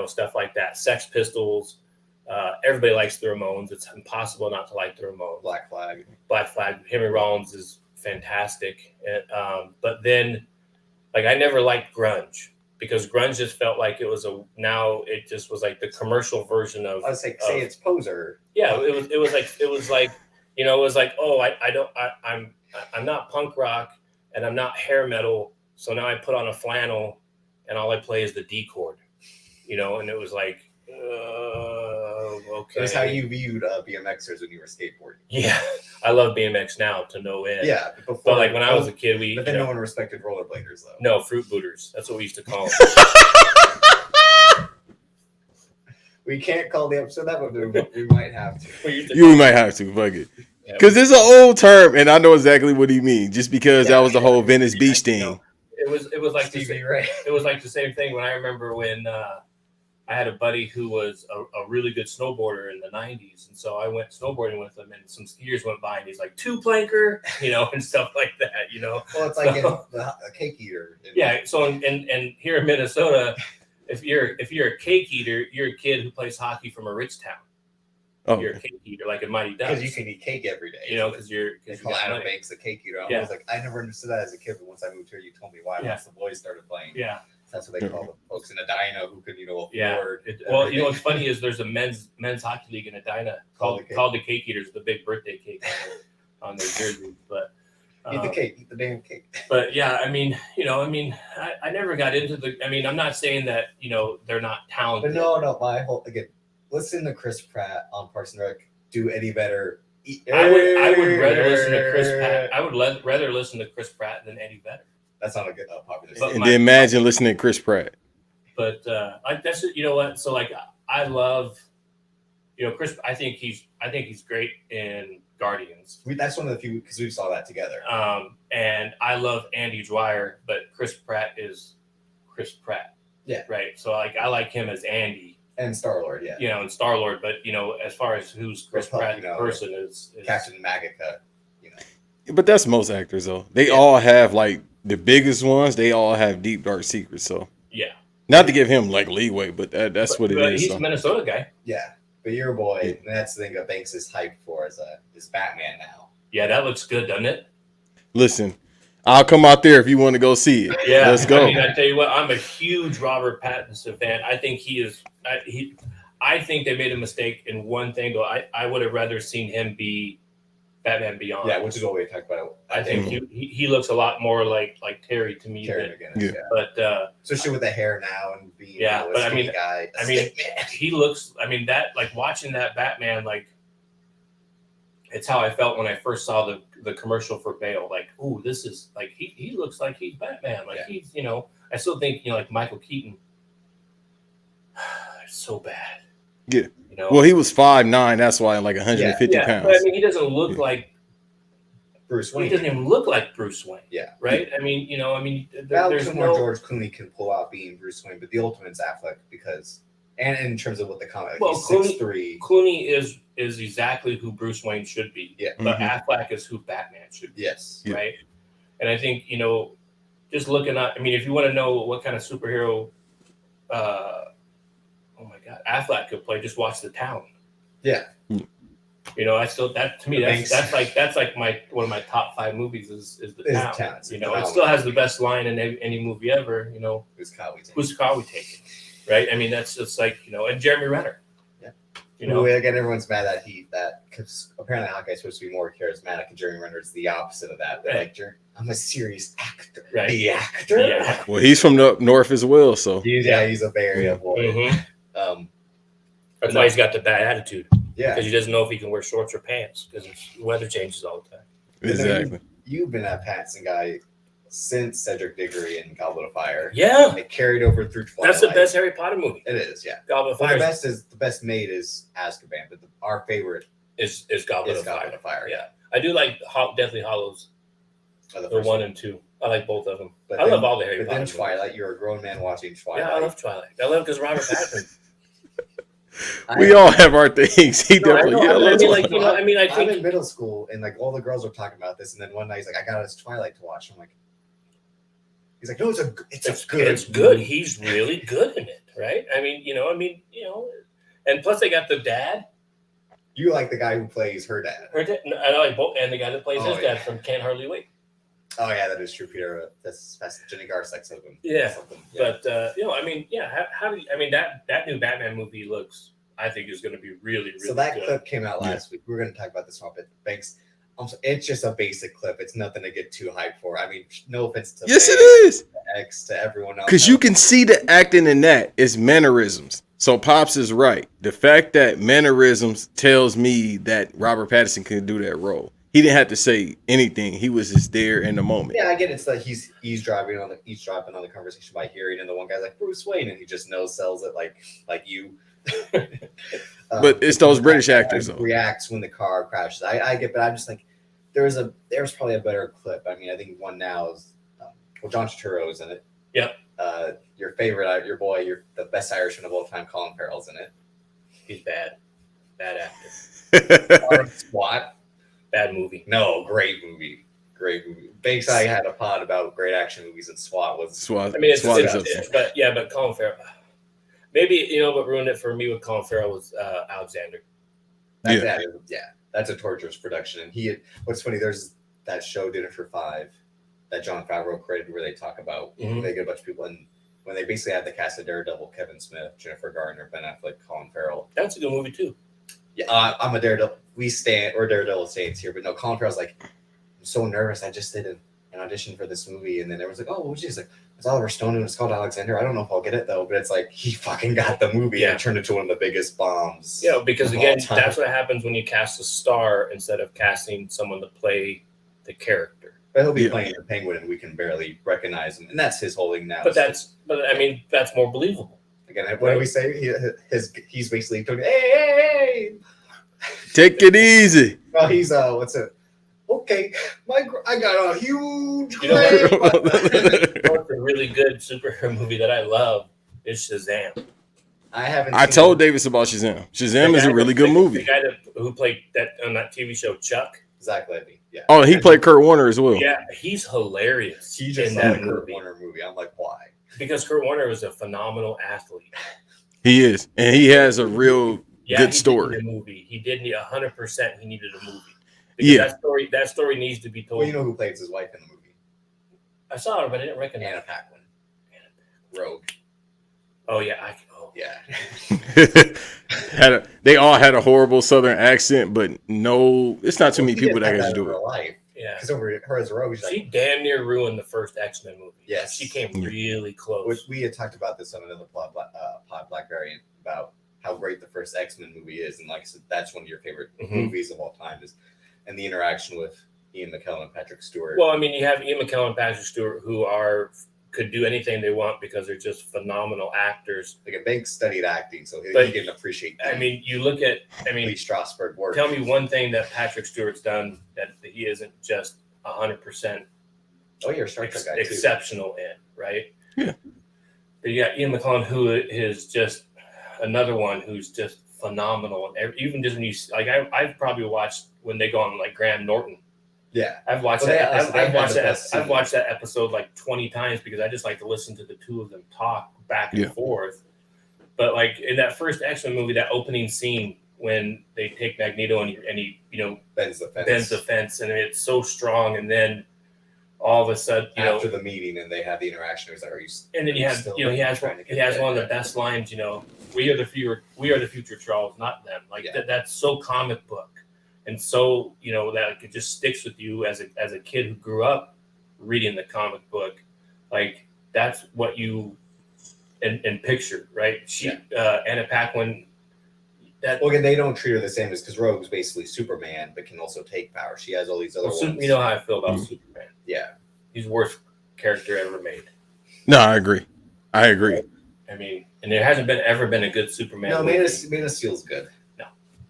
stuff like that. Sex Pistols. Everybody likes the Ramones. It's impossible not to like the Ramones. Black Flag. Henry Rollins is fantastic. But then, like, I never liked grunge because grunge just felt like it just was like the commercial version of. I was like, say it's poser. Yeah, it was like, oh, I'm not punk rock and I'm not hair metal, so now I put on a flannel and all I play is the D chord, and it was like. Okay. That's how you viewed BMXers when you were skateboarding. Yeah, I love BMX now to no end. Yeah, but like when I was a kid, but then no one respected rollerbladers though. No, fruit booters. That's what we used to call them. We can't call the episode that, but we might have to. We might have to. Fuck it. Because it's an old term, and I know exactly what he means. Just because that was the whole Venice Beach thing. It was like Stevie Ray. It was like the same thing when I remember when. I had a buddy who was a really good snowboarder in the 90s. And so I went snowboarding with him and some skiers went by and he's like, 2-planker, and stuff like that, Well, it's like a cake eater. Yeah. So, and here in Minnesota, if you're a cake eater, you're a kid who plays hockey from a rich town. Oh, you're a cake eater, like in Mighty Ducks. Because you can eat cake every day. You know, because you're. They Cause call you got Adam money. Banks a cake eater. I Yeah. was like, I never understood that as a kid, but once I moved here, you told me why. Yeah. Once the boys started playing. Yeah. That's what they call the folks in Edina who could, afford. Well, you know what's funny is there's a men's hockey league in Edina called the Cake Eaters, the big birthday cake on their jersey. But eat the cake, eat the damn cake. But yeah, I mean, I never got into the. I mean, I'm not saying that they're not talented. But no, my whole again. Listen to Chris Pratt on Parks and Rec. Do Eddie Vedder. I would rather listen to Chris Pratt. I would rather listen to Chris Pratt than Eddie Vedder. That's not a good popular. And then imagine listening to Chris Pratt. But that's what. So like, I love, Chris. I think he's great in Guardians. That's one of the few because we saw that together. And I love Andy Dwyer, but Chris Pratt is Chris Pratt. Yeah. Right. So like, I like him as Andy. And Star-Lord, yeah. And Star-Lord, but as far as who's Chris Pratt the person is Captain Magica, But that's most actors though. They all have like the biggest ones. They all have deep dark secrets. So yeah. Not to give him like leeway, but that's what it is. He's a Minnesota guy. Yeah, but your boy, that's the thing that Banks is hyped for is Batman now. Yeah, that looks good, doesn't it? Listen, I'll come out there if you want to go see it. Yeah, let's go. I mean, I tell you what, I'm a huge Robert Pattinson fan. I think he is. I think they made a mistake in one thing. Though I would have rather seen him be Batman Beyond. Yeah, which is what we talked about. I think he looks a lot more like Terry to me. Terry McGinnis, yeah. But especially with the hair now and being but I mean, guy, he looks. I mean that like watching that Batman like. It's how I felt when I first saw the commercial for Bale. Like, ooh, this is like he looks like he's Batman. Like he's I still think like Michael Keaton. So bad. Yeah. Well, he was 5'9", that's why like 150 pounds. But I mean, he doesn't look like Bruce Wayne. He doesn't even look like Bruce Wayne. Yeah. Right. I mean, there's more George Clooney can pull out being Bruce Wayne, but the ultimate's Affleck because. And in terms of what the comic, like he's 6'3". Clooney is exactly who Bruce Wayne should be. Yeah. But Affleck is who Batman should be. Yes. Right. And I think, just looking at, I mean, if you want to know what kind of superhero, oh my God, Affleck could play, just watch The Town. Yeah. I still, that to me, that's like one of my top 5 movies is The Town. It still has the best line in any movie ever, Whose car we taking? Whose car we taking? Right. I mean, that's just like, and Jeremy Renner. Yeah. Again, everyone's mad that because apparently Hawkeye's supposed to be more charismatic, and Jeremy Renner is the opposite of that. But like, I'm a serious actor. Right. The actor. Yeah. Well, he's from the north as well, so he's a Bay Area boy. Mm-hmm. That's why he's got the bad attitude. Yeah. Because he doesn't know if he can wear shorts or pants because the weather changes all the time. Exactly. You've been a Pattinson guy since Cedric Diggory and Goblet of Fire. Yeah. It carried over through Twilight. That's the best Harry Potter movie. It is, yeah. Goblet of Fire. The best made is Azkaban, but our favorite is Goblet of Fire. Yeah. I do like Deathly Hallows. The 1 and 2. I like both of them. I love all the Harry Potter movies. Twilight, you're a grown man watching Twilight. Yeah, I love Twilight. I love because Robert Pattinson. We all have our things. He definitely. I think I'm in middle school and like all the girls were talking about this, and then one night he's like, "I got us Twilight to watch." I'm like, he's like, "No, it's good. It's good. He's really good in it, right? I mean, and plus they got the dad. You like the guy who plays her dad. I like both, and the guy that plays his dad from Can't Hardly Wait. Oh yeah, that is true, Peter. That's Jenny Garth's ex-husband. Yeah. But I mean, yeah. How do you? I mean, that new Batman movie looks. I think is going to be really, really. So that good. clip came out last week. We're going to talk about this one, but thanks. It's just a basic clip. It's nothing to get too hyped for. I mean, no offense to yes, it is. X to everyone else. Because you can see the acting in that is mannerisms. So Pops is right. The fact that mannerisms tells me that Robert Pattinson could do that role. He didn't have to say anything. He was just there in the moment. Yeah, I get it. It's like he's eavesdropping on the conversation by hearing, and the one guy's like Bruce Wayne, and he just sells it like you. But it's those British actors though. Reacts when the car crashes. I get, but I'm just like, there's probably a better clip. I mean, I think one now is John Turturro's in it. Yep. Your favorite, your boy, the best Irishman of all time, Colin Farrell's in it. He's bad actor. SWAT. Bad movie. No, great movie. Banks, I had a pod about great action movies, and SWAT was. SWAT. I mean, but Colin Farrell. Maybe what ruined it for me with Colin Farrell was Alexander. That's a torturous production. And what's funny, there's that show Dinner for Five that Jon Favreau created where they talk about they get a bunch of people, and when they basically had the cast of Daredevil, Kevin Smith, Jennifer Garner, Ben Affleck, Colin Farrell. That's a good movie too. Yeah, I'm a Daredevil. Daredevil Saints here, but no, Colin Farrell's like, I'm so nervous. I just did an audition for this movie, and then everyone's like, oh, what was it? Like, it's Oliver Stone and it's called Alexander. I don't know if I'll get it though, but it's like he fucking got the movie and turned into one of the biggest bombs. Yeah, because again, that's what happens when you cast a star instead of casting someone to play the character. But he'll be playing the Penguin, and we can barely recognize him, and that's his holding now. But that's more believable. Again, what do we say? He's basically talking, hey, take it easy. Well, he's what's it? Okay, I got a huge. A really good superhero movie that I love is Shazam. I told Davis about Shazam. Shazam is a really good movie. The guy who played that on that TV show, Chuck. Zach Levy. Yeah. Oh, he played Kurt Warner as well. Yeah, he's hilarious. He just in that Kurt Warner movie. I'm like, why? Because Kurt Warner was a phenomenal athlete. He is, and he has a real good story. He movie. He did need 100%. He needed a movie. Because that story needs to be told. Well, you know who plays his wife in the movie? I saw her, but I didn't recognize Anna Paquin. Rogue. Oh yeah, yeah. They all had a horrible Southern accent, but no, it's not too many people that can do it. Life. Yeah, because over her as a Rogue, she damn near ruined the first X-Men movie. Yes, she came really close. We had talked about this on another pod Blackberry about how great the first X-Men movie is, and like I said, that's one of your favorite movies of all time. And the interaction with Ian McKellen and Patrick Stewart. Well, I mean, you have Ian McKellen and Patrick Stewart who could do anything they want because they're just phenomenal actors. Like Banks studied acting, so he didn't appreciate that. I mean, you look at Lee Strasberg work. Tell me one thing that Patrick Stewart's done that he isn't just 100%. Oh, you're a Star Trek guy too. Exceptional in, right? Yeah. But you got Ian McKellen, who is just another one who's just phenomenal. And even just when you I've probably watched when they go on like Graham Norton. Yeah, I've watched that. I've watched that episode like 20 times because I just like to listen to the two of them talk back and forth. But like in that first X-Men movie, that opening scene when they take Magneto and he bends the fence, and it's so strong, and then all of a sudden after the meeting and they have the interaction, and then he has one of the best lines. We are the future, Charles, not them. That's so comic book. And so, that it just sticks with you as a kid who grew up reading the comic book. Like, that's what you and pictured, right? Anna Paquin. Again, they don't treat her the same as because Rogue's basically Superman, but can also take power. She has all these other ones. You know how I feel about Superman. Yeah. He's the worst character ever made. No, I agree. I mean, and there hasn't ever been a good Superman movie. Man of Steel's good.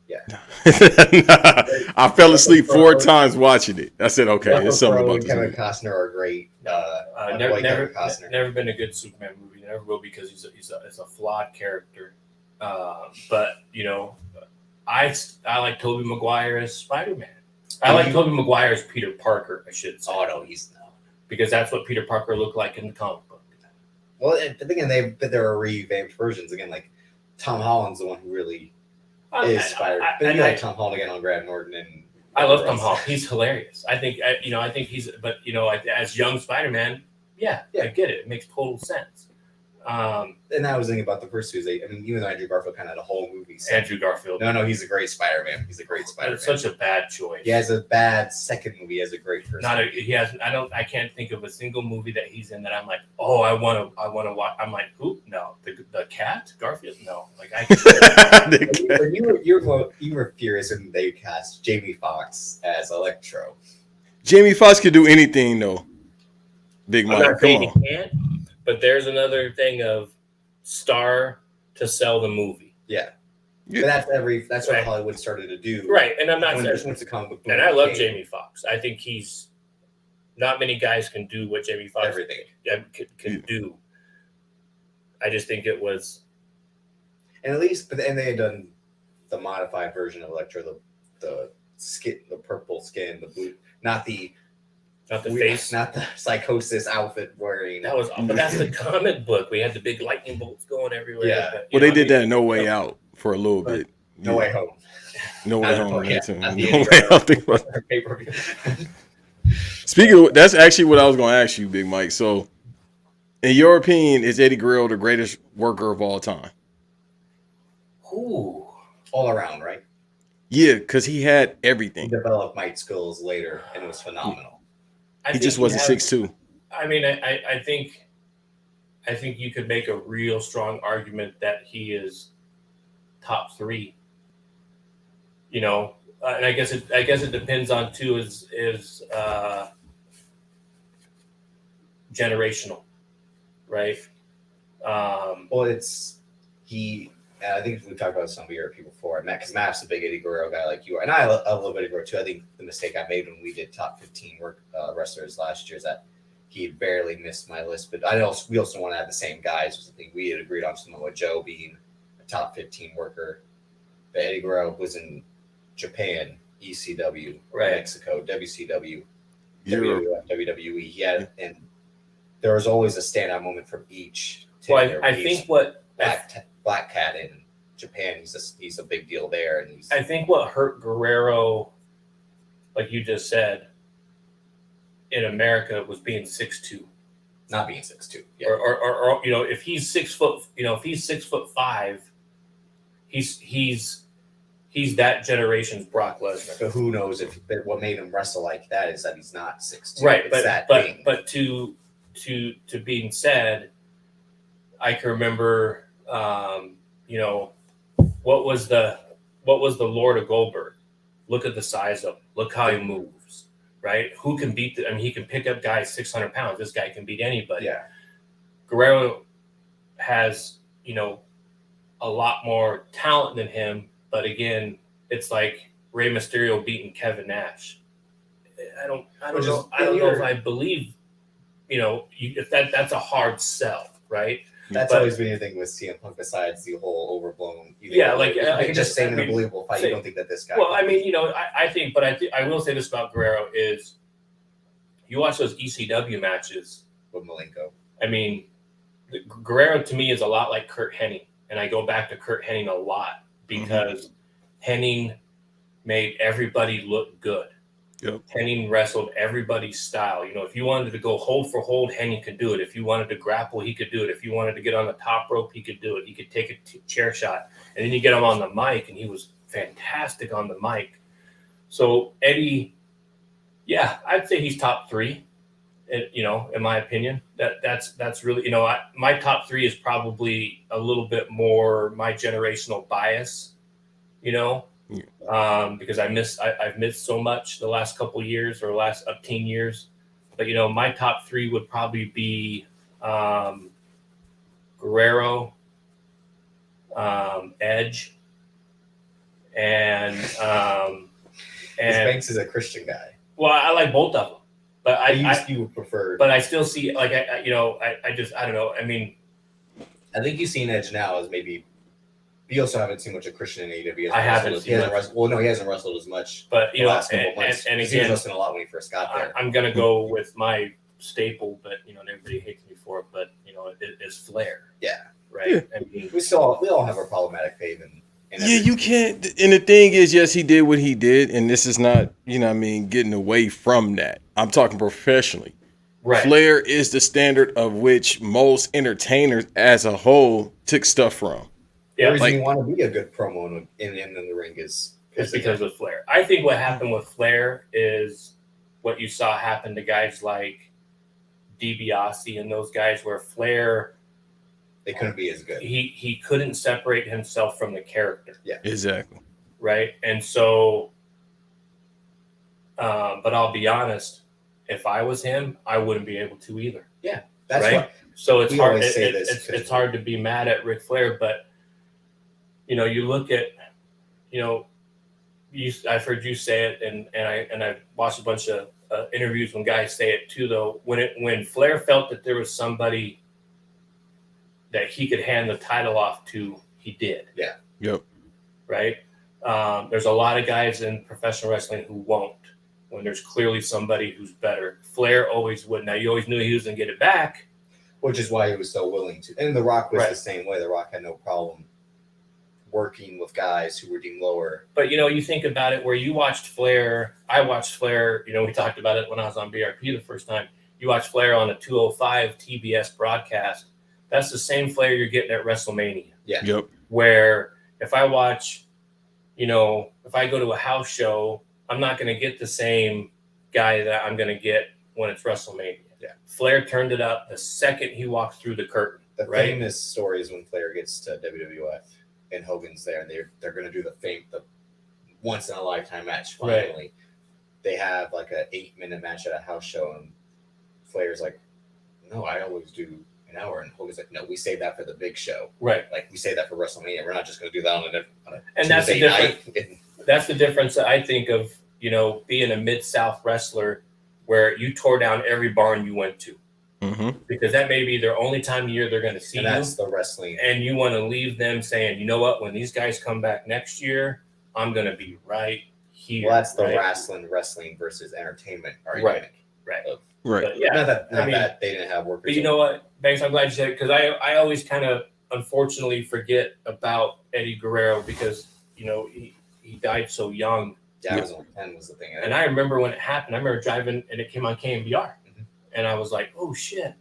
Yeah. I fell asleep 4 times watching it. I said, okay, there's something about this. Kevin Costner are great. Never been a good Superman movie. Never will because he's a flawed character. But I like Tobey Maguire as Spider-Man. I like Tobey Maguire as Peter Parker. I should say. Oh no, he's no. Because that's what Peter Parker looked like in the comic book. Well, there are revamped versions again. Like Tom Holland's the one who really. Is Spider-Man. But you like Tom Holland again on Graham Norton and I love Tom Holland. He's hilarious. I think he's. But as young Spider-Man, I get it. It makes total sense. And I was thinking about the first two. Even though Andrew Garfield kind of had a whole movie. Andrew Garfield. No, he's a great Spider-Man. He's a great Spider-Man. It's such a bad choice. He has a bad second movie. He has a great first. I can't think of a single movie that he's in that I'm like, oh, I want to watch. I'm like, who? No, the cat Garfield. No, like you were furious when they cast Jamie Foxx as Electro. Jamie Foxx could do anything though. Big Mike, come on. He can't. But there's another thing of star to sell the movie. Yeah. But that's what Hollywood started to do. Right. And I'm not saying and I love Jamie Foxx. I think he's not many guys can do what Jamie Foxx can do. I just think it was and at least they had done the modified version of Electro, the skin, the purple skin, the blue, not the face, not the psychosis outfit wearing. But that's the comic book. We had the big lightning bolts going everywhere. Yeah. They did that in No Way Out for a little bit. No Way Home. No way home. Yeah, Too. not No the way Eddie I'll think about Guerrero pay-per-view. Speaking of, that's actually what I was going to ask you, Big Mike. So, in your opinion, is Eddie Guerrero the greatest worker of all time? Ooh. All around, right? Yeah, because he had He everything. developed mic skills later, and it was phenomenal. He just wasn't 6'2". I mean, I think you could make a real strong argument that he is top 3. You know, and I guess it depends on too is generational, right? Well, it's he. I think we've talked about some of your people before, Matt, because Matt's a big Eddie Guerrero guy like you are, and I love Eddie Guerrero too. I think the mistake I made when we did top 15 wrestlers last year is that he barely missed my list. But we also want to have the same guys. I think we had agreed on Samoa Joe being a top 15 worker. But Eddie Guerrero was in Japan, ECW, Right. Mexico, WCW, Europe. WWE. He had, and there was always a standout moment from each. Well, I think what Black Cat in Japan, he's a big deal there, and I think what hurt Guerrero, like you just said, in America was being 6'2", not being 6'2", yeah. or you know, if he's 6 foot, you know, if he's 6'5", he's that generation's Brock Lesnar. But who knows if what made him wrestle like that is that he's not 6'2". Right, It's but to being said, I can remember, you know, what was the Lord of Goldberg? Look at the size of him. Look how he moves, right? Who can beat I mean, he can pick up guys 600 pounds. This guy can beat anybody. Yeah. Guerrero has, you know, a lot more talent than him, but again, it's like Rey Mysterio beating Kevin Nash. I don't know if I believe, you know, if that's a hard sell, right? That's always been your thing with CM Punk, besides the whole overblown. Yeah, like I can just say an unbelievable fight. You don't think that this guy? Well, I mean, you know, I will say this about Guerrero is, you watch those ECW matches with Malenko. I mean, Guerrero to me is a lot like Kurt Hennig, and I go back to Kurt Hennig a lot because Hennig made everybody look good. Yep. Hennig wrestled everybody's style. You know, if you wanted to go hold for hold, Hennig could do it. If you wanted to grapple, he could do it. If you wanted to get on the top rope, he could do it. He could take a chair shot. And then you get him on the mic, and he was fantastic on the mic. So Eddie, yeah, I'd say he's top 3. You know, in my opinion, that's really, you know, my top 3 is probably a little bit more my generational bias, you know. Because I've missed so much the last couple years or last 10 years. But, you know, my top 3 would probably be Guerrero, Edge, and Banks is a Christian guy. Well, I like both of them, but you prefer. But I still see, like, I don't know. I mean, I think you've seen Edge now as maybe. You also haven't seen much of Christian in AEW. I haven't. He hasn't wrestled as much. But you know, and again, he was wrestling a lot when he first got there. I'm gonna go with my staple, but you know, and everybody hates me for it. But you know, it's Flair. Yeah. Right. Yeah. I mean, we all have our problematic fave in yeah, you can't. And the thing is, yes, he did what he did, and this is not, you know what I mean, getting away from that. I'm talking professionally. Right. Flair is the standard of which most entertainers as a whole took stuff from. Yeah, the reason you want to be a good promo in the ring is because of Flair. I think what happened with Flair is what you saw happen to guys like DiBiase and those guys, where Flair, they couldn't be as good. He couldn't separate himself from the character. Yeah, exactly. Right, and so, but I'll be honest, if I was him, I wouldn't be able to either. Yeah, that's right. What so it's hard. It's hard to be mad at Ric Flair, but you know, you look at, you know, I've heard you say it, and I watched a bunch of interviews when guys say it too. Though when Flair felt that there was somebody that he could hand the title off to, he did. Yeah. Yep. Right. There's a lot of guys in professional wrestling who won't, when there's clearly somebody who's better. Flair always would. Now, you always knew he was going to get it back, which is why he was so willing to. And The Rock was the same way. The Rock had no problem working with guys who were deemed lower. But you think about it, where you watched Flair. I watched Flair. We talked about it when I was on BRP the first time. You watched Flair on a 205 TBS broadcast. That's the same Flair you're getting at WrestleMania. Yeah. Yep. Where if I watch, if I go to a house show, I'm not going to get the same guy that I'm going to get when it's WrestleMania. Yeah. Flair turned it up the second he walked through the curtain. The right? famous story is when Flair gets to WWF and Hogan's there, and they're going to do the once in a lifetime match. Finally, Right. They have like a 8-minute match at a house show, and Flair's like, "No, I always do an hour," and Hogan's like, "No, we save that for the big show. Right. Like we save that for WrestleMania. We're not just going to do that on a And that's the Tuesday difference. night." That's the difference that I think of, being a Mid-South wrestler where you tore down every barn you went to. Mm-hmm. Because that may be their only time of year they're going to see And you. that's the wrestling. And you want to leave them saying, you know what, when these guys come back next year, I'm going to be right here. Well, that's the right? wrestling versus entertainment argument. Right. Right. But yeah. Not I that they didn't have workers. But you know what, Banks, I'm glad you said it, because I always kind of unfortunately forget about Eddie Guerrero because, he died so young. Yeah, I was on 10 was the thing. And I remember when it happened, I remember driving and it came on KMBR. Mm-hmm. And I was like, oh shit,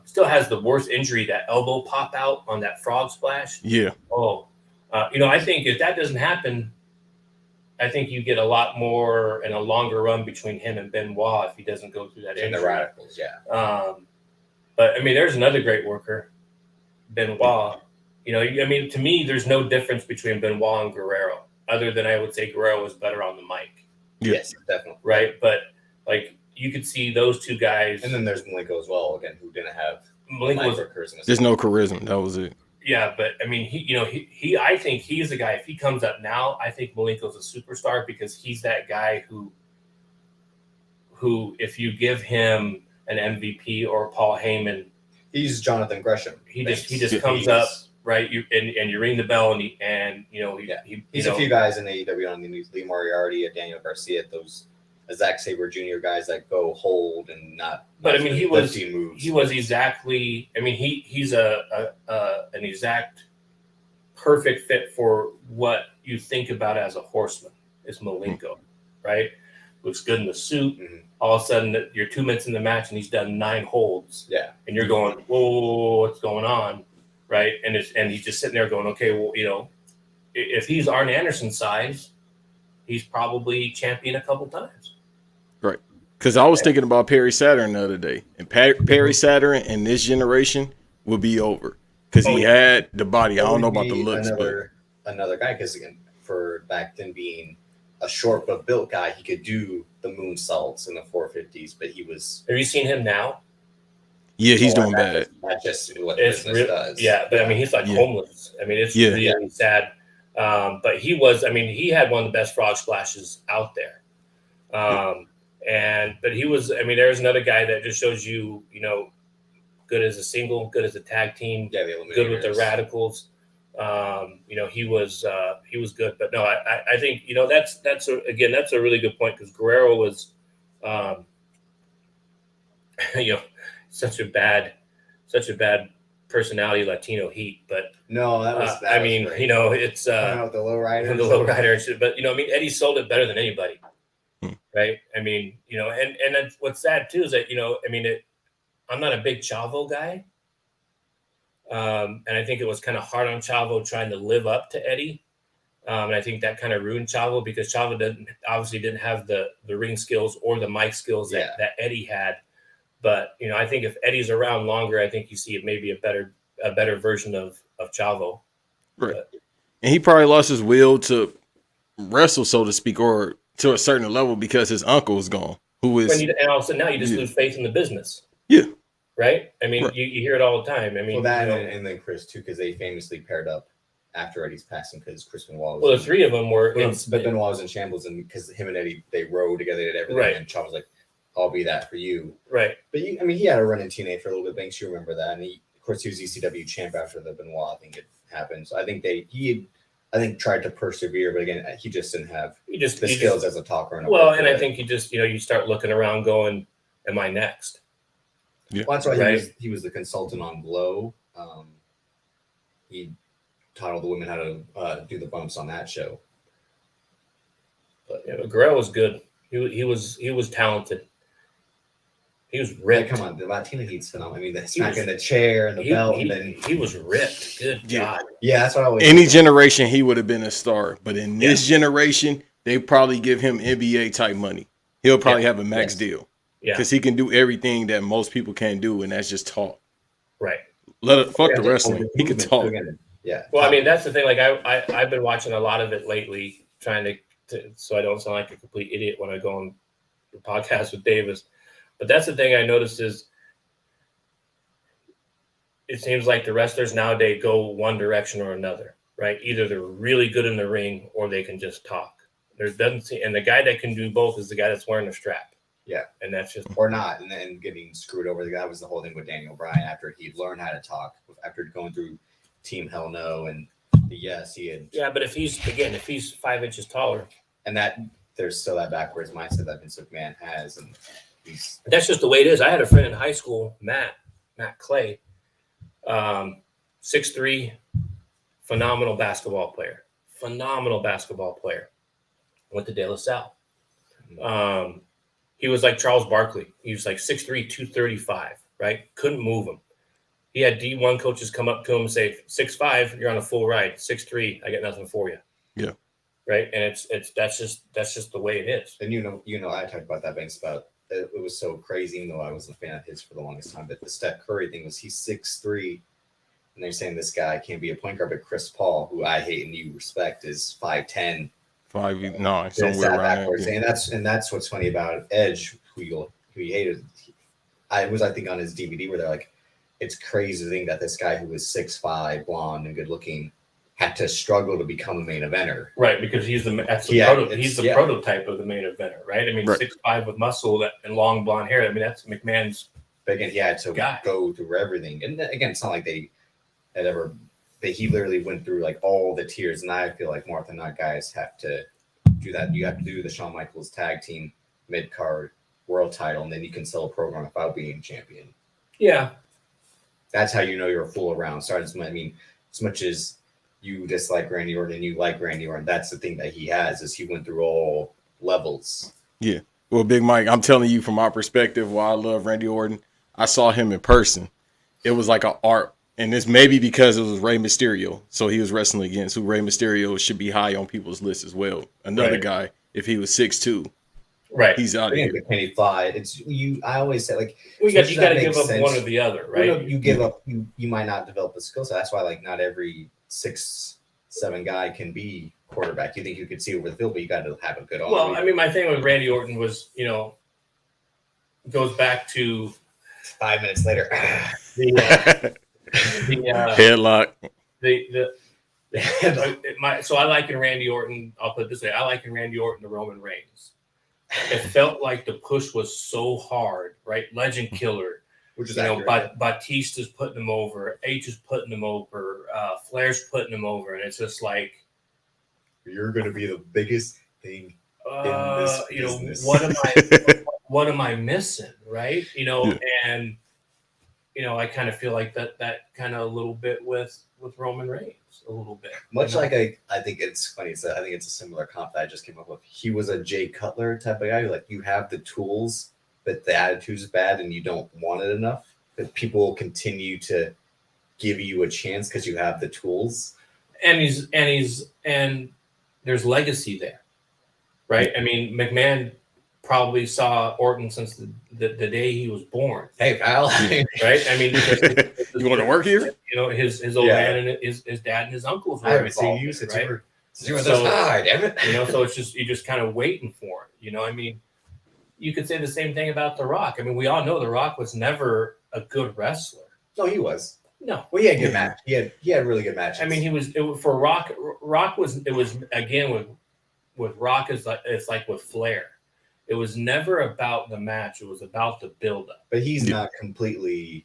still has the worst injury, that elbow pop out on that frog splash. Yeah. Oh, I think if that doesn't happen, I think you get a lot more and a longer run between him and Benoit if he doesn't go through that And injury. the Radicals, yeah. But I mean, there's another great worker, Benoit. To me, there's no difference between Benoit and Guerrero, other than I would say Guerrero was better on the mic. Yeah. Yes, definitely. Right. But like you could see those two guys. And then there's Malenko as well, again, who didn't have Malenko was, charisma. There's no charisma. That was it. yeah, but I mean, he I think he's the guy. If he comes up now, I think Malenko's a superstar because he's that guy who if you give him an MVP or Paul Heyman, He's Jonathan Gresham. he just comes up, right? And you ring the bell and he's a few guys in AEW on the news. Lee Moriarty, Daniel Garcia, those Zack Sabre Jr. guys that go hold and not. But I mean, he was moves. exactly. I mean, he's an exact perfect fit for what you think about as a horseman. Is Malenko, right? Looks good in the suit. Mm-hmm. All of a sudden, you're 2 minutes in the match and he's done 9 holds. Yeah, and you're going, whoa, what's going on, right? And he's just sitting there going, okay, well, if he's Arn Anderson size, he's probably champion a couple times. Right. Because I was thinking about Perry Saturn the other day, and Perry Saturn in this generation will be over because he had the body. I don't know about the looks, another guy, because again, for back then being a short but built guy, he could do the moonsaults in the 450s, but he was. Have you seen him now? Yeah, he's doing bad. That's just what business does. Yeah, but I mean, he's like homeless. I mean, it's really sad. But he was. I mean, he had one of the best frog splashes out there. But he was. I mean, there's another guy that just shows you, good as a single, good as a tag team, good with the Radicals. He was good, but no, I think that's a really good point because Guerrero was, such a bad personality, Latino heat. But no, that was. I mean, great. it's the lowrider, the lowrider. But I mean, Eddie sold it better than anybody, right? I mean, and that's, what's sad too is that I'm not a big Chavo guy. And I think it was kind of hard on Chavo trying to live up to Eddie. And I think that kind of ruined Chavo because Chavo didn't have the ring skills or the mic skills that Eddie had. But, I think if Eddie's around longer, I think you see it maybe a better version of Chavo. Right. But, and he probably lost his will to wrestle, so to speak, or to a certain level because his uncle is gone, who is. And all of a sudden now you just lose faith in the business. Yeah. Right? I mean, you hear it all the time. I mean, and then Chris too, because they famously paired up after Eddie's passing because Chris Benoit was. Well, the three of them were. But Benoit was in shambles, and because him and Eddie they rode together, they did everything. Right. And Chavo was like, "I'll be that for you." Right. But he had a run in TNA for a little bit. Banks, you remember that? And of course, he was ECW champ after the Benoit. I think it happened. So I think he tried to persevere, but again, he just didn't have the skills as a talker. And I think you just you start looking around, going, "Am I next?" Yeah. Well, that's why he was the consultant on Blow. taught all the women how to do the bumps on that show. But yeah, Guerrero was good. He was talented. He was ripped. Come on, the Latina Heat's phenomenal. I mean, the smacking the chair and the belt. He was ripped. Good God. Yeah, that's what I always. Any generation, he would have been a star. But in this generation, they probably give him NBA type money. He'll probably have a max deal. Yeah. Because he can do everything that most people can't do, and that's just talk. Right. Fuck the wrestling. He can talk. Yeah. Well, I mean, that's the thing. Like, I've been watching a lot of it lately, trying to so I don't sound like a complete idiot when I go on the podcast with Davis. But that's the thing I noticed is it seems like the wrestlers nowadays go one direction or another, right? Either they're really good in the ring or they can just talk. There doesn't seem, and the guy that can do both is the guy that's wearing the strap. Yeah. And that's just or not, and then getting screwed over. That was the whole thing with Daniel Bryan after he learned how to talk, after going through Team Hell No, and yes, he had. Yeah, but if he's 5 inches taller, and that there's still that backwards mindset that Vince McMahon has, and that's just the way it is. I had a friend in high school, Matt Clay, 6'3", phenomenal basketball player. Went to De La Salle. He was like Charles Barkley. He was like 6'3", 235, right? Couldn't move him. He had D1 coaches come up to him and say, 6'5", you're on a full ride. 6'3", I got nothing for you. Yeah. Right. And that's just the way it is. And you know, I talked about that, Banks, about it was so crazy, even though I wasn't a fan of his for the longest time. But the Steph Curry thing was he's 6'3", and they're saying this guy can't be a point guard, but Chris Paul, who I hate and you respect, is 5'10", 5'9", somewhere around there. And that's what's funny about Edge, who he hated. I think on his DVD where they're like, it's crazy to think that this guy who was 6'5", blonde and good looking had to struggle to become a main eventer. Right, because he's the prototype of the main eventer, right? I mean, 6'5" with muscle and long blonde hair. I mean, that's McMahon's. But again, he had to go through everything. And again, it's not like they had ever. He literally went through like all the tiers. And I feel like more often than not, guys have to do that. You have to do the Shawn Michaels tag team mid card world title, and then you can sell a program without being champion. Yeah, that's how you know you're a full around star. I mean, as much as you dislike Randy Orton and you like Randy Orton, that's the thing that he has, is he went through all levels. Yeah. Well, Big Mike, I'm telling you from my perspective, why I love Randy Orton, I saw him in person. It was like an art. And this maybe because it was Rey Mysterio. So he was wrestling against who Rey Mysterio should be high on people's list as well. Another guy, if he was 6'2". Right. He's out of here. Can he fly? It's you. I always say, like, you got to give up one or the other, right? You give up, you might not develop the skill set. That's why, like, not every 6'7" guy can be quarterback. You think you could see over the field, but you got to have a good arm. Well, I mean, my thing with Randy Orton was, goes back to 5 minutes later. Headlock. So I like in Randy Orton. I'll put it this way: I like in Randy Orton the Roman Reigns. It felt like the push was so hard, right? Legend killer, which is Batista's putting him over, H is putting him over, Flair's putting him over, and it's just like you're going to be the biggest thing in this business. What am I missing, right? And. I kind of feel like that kind of a little bit with Roman Reigns, a little bit. Much like I think it's funny. I think it's a similar comp that I just came up with. He was a Jay Cutler type of guy. Like, you have the tools, but the attitude's bad and you don't want it enough. But people will continue to give you a chance because you have the tools. And there's legacy there, right? I mean, McMahon probably saw Orton since the day he was born. Hey, pal. Right? I mean, you want to work here? His old man and his dad and his uncles were involved. I haven't seen you since you were damn it. So it's just, you're just kind of waiting for it. I mean, you could say the same thing about The Rock. I mean, we all know The Rock was never a good wrestler. No, he was. No. Well, he had good match. He had really good matches. I mean, for Rock was again with Rock it's like with Flair. It was never about the match. It was about the build-up. But he's not completely.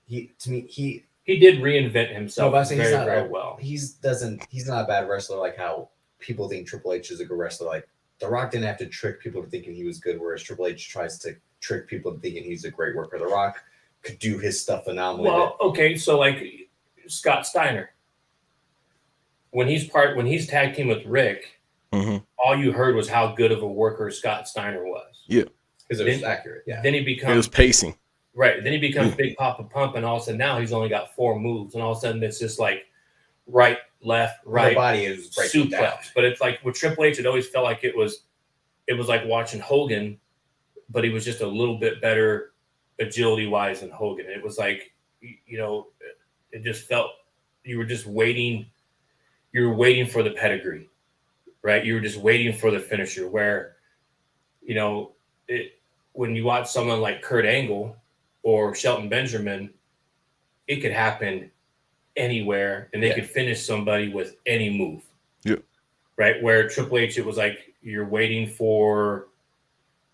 He did reinvent himself very well. He's not a bad wrestler like how people think Triple H is a good wrestler. Like, The Rock didn't have to trick people to thinking he was good, whereas Triple H tries to trick people to thinking he's a great worker. The Rock could do his stuff phenomenally. Well, okay, so like Scott Steiner. when he's tag team with Rick, all you heard was how good of a worker Scott Steiner was. Yeah, because it was accurate. Yeah. Then he becomes it was pacing. Right. Then he becomes Big Papa Pump, and all of a sudden now he's only got 4 moves, and all of a sudden it's just like right, left, right. The body is suplex. But it's like with Triple H, it always felt like it was like watching Hogan, but he was just a little bit better agility wise than Hogan. It was like, you know, it just felt you were just waiting. You were waiting for the pedigree, right? You were just waiting for the finisher. Where, you know, when you watch someone like Kurt Angle or Shelton Benjamin, it could happen anywhere, and they could finish somebody with any move. Yeah. Right. Where Triple H, it was like you're waiting for,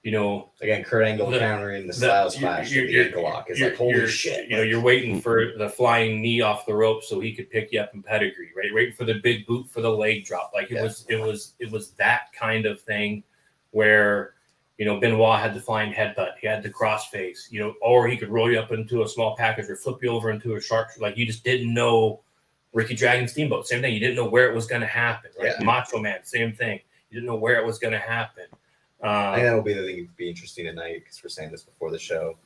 you know, again, Kurt Angle countering the style splash, the ankle lock. It's like, holy shit. You know, you're waiting for the flying knee off the rope so he could pick you up in pedigree, right? Waiting for the big boot for the leg drop. Like it was that kind of thing where, you know, Benoit had the flying headbutt, he had the crossface, you know, or he could roll you up into a small package or flip you over into a shark. Like you just didn't know. Ricky Dragon Steamboat, same thing. You didn't know where it was going to happen, right? Yeah. Macho Man, same thing. You didn't know where it was going to happen. I think that will be the thing to be interesting tonight because we're saying this before the show,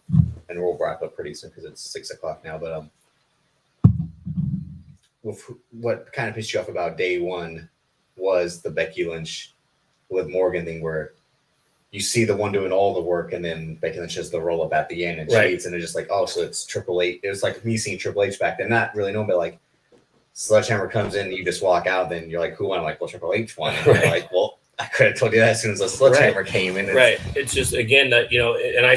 and we'll wrap up pretty soon because it's 6:00 now. But what kind of pissed you off about day one was the Becky Lynch with Morgan thing, where you see the one doing all the work, and then Becky Lynch does the roll up at the end and cheats, and it's just like, oh, so it's Triple H. It was like me seeing Triple H back then, not really knowing, but like Sledgehammer comes in, and you just walk out, then you're like, who won? I'm like, well, Triple H won. And you're like, well, I could have told you that as soon as the Sledgehammer came in. It's just, again, that, you know, and I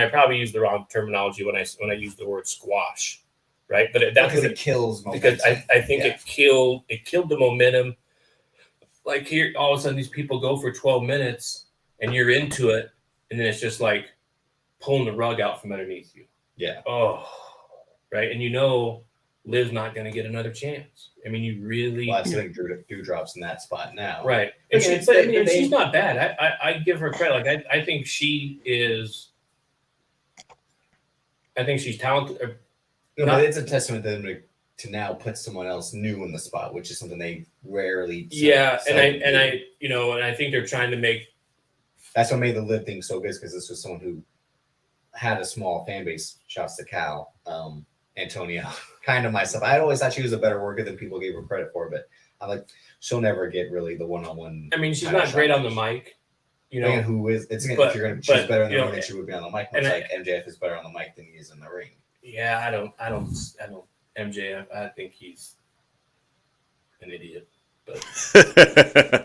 probably use the wrong terminology when I use the word squash, right? But that's because it kills momentum. Because I think it killed the momentum. Like here, all of a sudden, these people go for 12 minutes, and you're into it, and then it's just like pulling the rug out from underneath you. Yeah. Oh, right. And you know, Liv's not going to get another chance. I mean, you really. Well, I think Drew drops in that spot now. Right. And she's not bad. I give her credit. Like, I think she is. I think she's talented. But it's a testament to them to now put someone else new in the spot, which is something they rarely. I think they're trying to make. That's what made the Liv thing so good, because this was someone who had a small fan base. Shouts to Cal, Antonio, kind of myself. I always thought she was a better worker than people gave her credit for, but I'm like, she'll never get really the one-on-one. I mean, she's not great on the mic, you know. And who is? It's if you're gonna, she's better in the ring than she would be on the mic. Much like MJF is better on the mic than he is in the ring. Yeah, I don't. MJF, I think he's an idiot. But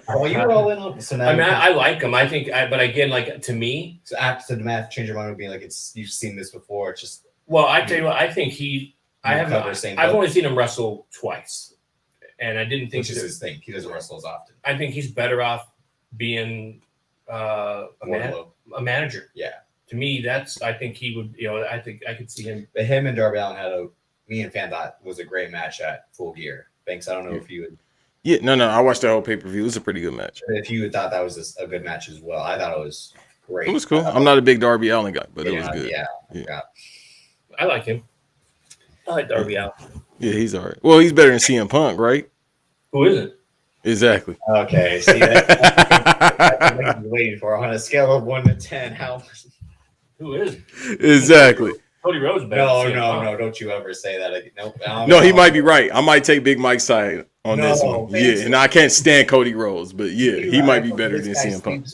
well, you were all in on. So now, I mean, I like him. I think, but again, like to me, so after the math, change your mind would be like, you've seen this before. It's just. Well, I tell you what, I think I've only seen him wrestle twice, and I didn't think which is his thing. He doesn't wrestle as often. I think he's better off being a manager. Yeah. To me, I think he would. You know, I think I could see him. But him and Darby Allin me and Fan thought was a great match at Full Gear. Banks, I don't know if you would. Yeah, no, I watched the whole pay-per-view. It was a pretty good match. If you thought that was a good match as well, I thought it was great. It was cool. I'm not a big Darby Allin guy, but it was good. Yeah. I like him. I like Darby Allin. Yeah, he's all right. Well, he's better than CM Punk, right? Who isn't? Exactly. Okay, see that's what I'm waiting for. On a scale of 1 to 10, how much? Who is? Exactly. Cody Rhodes better. No, don't you ever say that again. Nope. No, he might be right. I might take Big Mike's side on this one. Yeah, and I can't stand Cody Rhodes, but he might be better than CM Punk.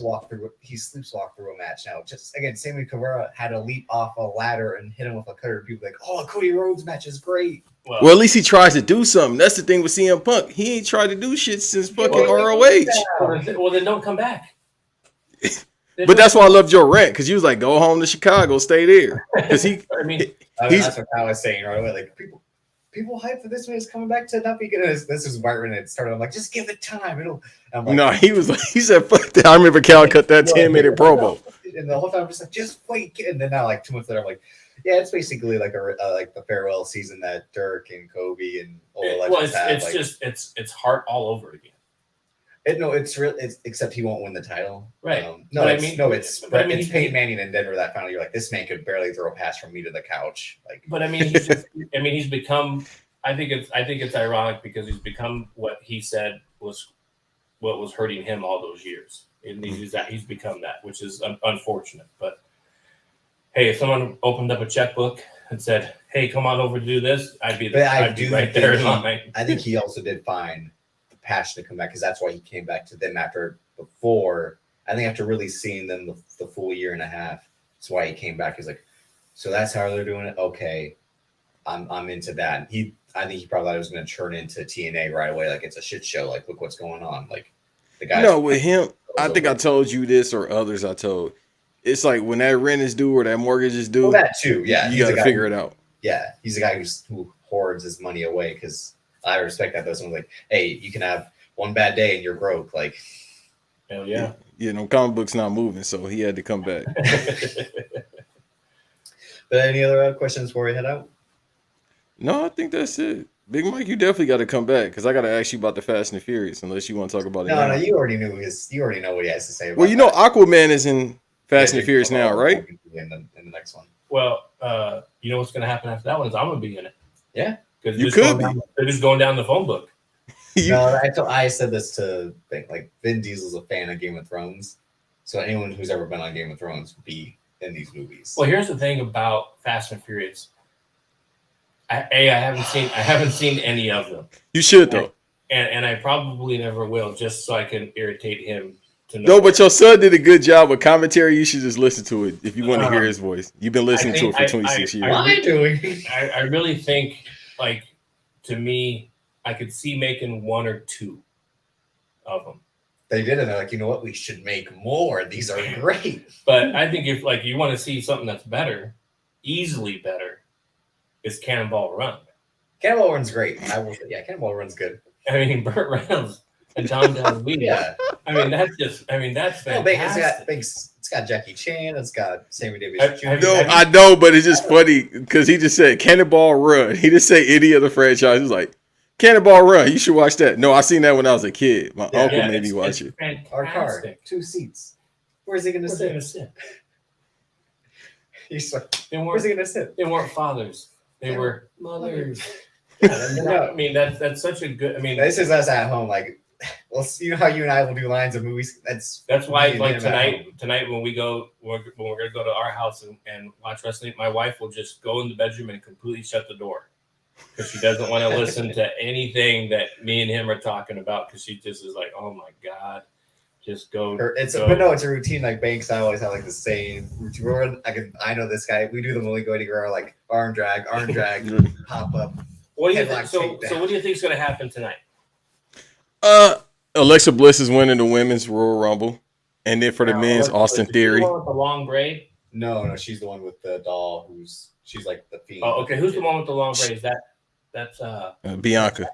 He sleepwalked through a match now. Just again, Sammy Cabrera had to leap off a ladder and hit him with a cutter. People like, oh, Cody Rhodes match is great. Well, at least he tries to do something. That's the thing with CM Punk. He ain't tried to do shit since fucking ROH. Well, then don't come back. But that's why I love Joe Rant, because he was like, go home to Chicago, stay there. Because that's what I was saying right away. Like people hype for this man is coming back to not be good. This is right when it started. I'm like, just give it time. I'm like, no, he said, fuck that. I remember Cal cut that 10-minute promo. And the whole time I'm just like, just wait. And then now, like 2 months later, I'm like, yeah, it's basically like like the farewell season that Dirk and Kobe and all the legends had. It's just it's heart all over again. It's real. It's except he won't win the title, right? It's Peyton Manning in Denver that final. You're like, this man could barely throw a pass from me to the couch. Like, but I mean, he's become I think it's ironic because he's become what he said was what was hurting him all those years. And he's become that, which is unfortunate. But hey, if someone opened up a checkbook and said, "Hey, come on over to do this," I'd be right there in line. I think he also did find the passion to come back because that's why he came back to them before. I think after really seeing them the full year and a half, that's why he came back. He's like, so that's how they're doing it. Okay, I'm into that. I think he probably thought it was going to turn into TNA right away. Like, it's a shit show. Like, look what's going on. Like, the guy. No, with him, I think I told you this or others I told. It's like when that rent is due or that mortgage is due. Well, that too, yeah. You got to figure it out. Yeah, he's the guy who hoards his money away because I respect that. Though someone's like, hey, you can have one bad day and you're broke. Like, hell yeah. Yeah, no comic book's not moving, so he had to come back. But any other questions before we head out? No, I think that's it. Big Mike, you definitely got to come back because I got to ask you about the Fast and the Furious, unless you want to talk about it. No, you already knew you already know what he has to say. Well, you know, Aquaman is in Fast and the Furious now, right? In the next one. Well, you know what's going to happen after that one is I'm going to be in it. Yeah, because you could be. They're just going down the phone book. No, I said this to like Vin Diesel's a fan of Game of Thrones, so anyone who's ever been on Game of Thrones would be in these movies. Well, here's the thing about Fast and Furious. I haven't seen any of them. You should though, and I probably never will, just so I can irritate him. No, but your son did a good job with commentary. You should just listen to it if you want to hear his voice. You've been listening to it for 26 years. What am I doing? I really think, like, to me, I could see making one or two of them. They did it. They're like, you know what? We should make more. These are great. But I think if like you want to see something that's better, easily better, is Cannonball Run. Cannonball Run's great. I will say, yeah, Cannonball Run's good. I mean, Burt Reynolds and John DeLuise. Yeah. I mean, that's fantastic. It's got Jackie Chan. It's got Sammy Davis Jr. I know, but it's just funny because he just said Cannonball Run. He didn't say any other franchise. He's like, Cannonball Run. You should watch that. No, I seen that when I was a kid. My uncle made me watch it. Our car, 2 seats. Where's he going to sit? He's like, where's he going to sit? They weren't fathers. They were mothers. Yeah, I mean, that's such a good. I mean, this is us at home. Like, well, you know how you and I will do lines of movies. That's why, like tonight when we're gonna go to our house and watch wrestling, my wife will just go in the bedroom and completely shut the door because she doesn't want to listen to anything that me and him are talking about because she just is like, oh my god, just go. But no, it's a routine. Like Banks, I always have like the same routine. I know this guy. We do the Molly Goody girl, like arm drag, pop up. What do you think? So what do you think is going to happen tonight? Alexa Bliss is winning the women's Royal Rumble, and then for the men's, Austin Theory. The one with the long braid? No, she's the one with the doll. She's like the fiend. Oh, okay. Who's the one with the long braids? That's Bianca.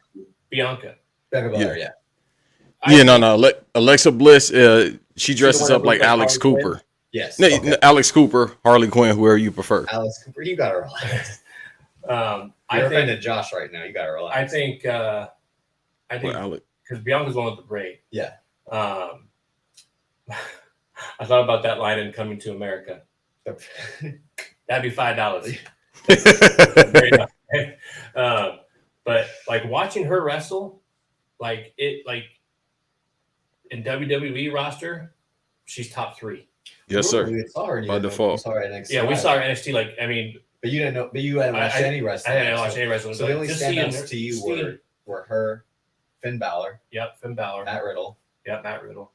Bianca. Yeah. No. Alexa Bliss. She dresses up like Alex Cooper. Yes. No, Alex Cooper, Harley Quinn, whoever you prefer. Alex Cooper, you got to relax. You're offended Josh right now. You got to relax. I think because Bianca's the one with the braid. Yeah. I thought about that line in Coming to America. That'd be $5. But like watching her wrestle, like in WWE roster, she's top 3. Yes, sir. By default. We saw her NXT. Like, I mean, but you didn't know. But you hadn't watched any wrestling. I hadn't watched any wrestling. So the only stand-ups to you were her, Finn Balor. Yep, Finn Balor. Matt Riddle. Yep, Matt Riddle.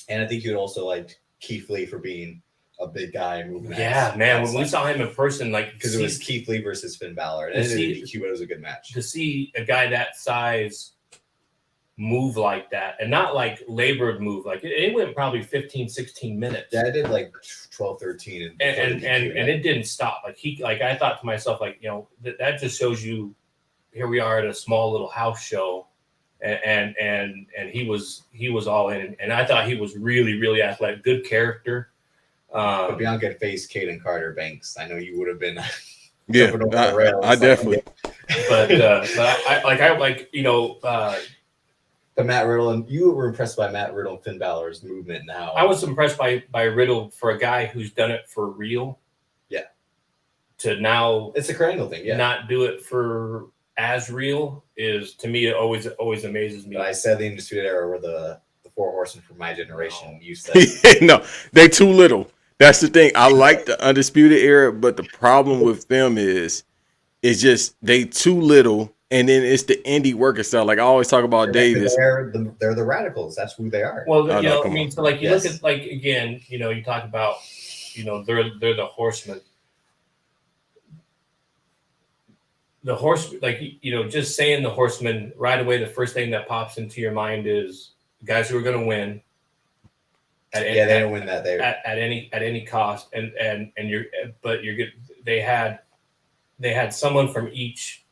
And I think you'd also like Keith Lee for being a big guy moving. Yeah, man. When we saw him in person, like because it was Keith Lee versus Finn Balor, and it was a good match. To see a guy that size move like that, and not like labored move, like it went probably 15, 16 minutes. Yeah, I did like 12, 13, and it didn't stop. Like I thought to myself, like, you know, that just shows you here we are at a small little house show. And he was all in, and I thought he was really, really athletic, good character. But Bianca had faced Kaden Carter Banks. I know you would have been. I definitely. But I like But Matt Riddle, and you were impressed by Matt Riddle and Finn Balor's movement. Now I was impressed by Riddle for a guy who's done it for real. Yeah. To now, it's a Kurt Angle thing. Yeah. Not do it for as real is, to me, it always amazes me. But I said the Undisputed Era were the four horsemen from my generation. No. You said No, they too little. That's the thing. I like the Undisputed Era, but the problem with them is just they too little, and then it's the indie worker style. Like I always talk about Davis. they're the radicals. That's who they are. Well, Oh, you no, know, I come mean, on. so like you Yes. look at, like, again, you know, you talk about, you know, they're the horsemen. The horse, like, you know, just saying the horsemen right away, the first thing that pops into your mind is guys who are going to win. They don't win that. They at any cost, and you're good. They had someone from each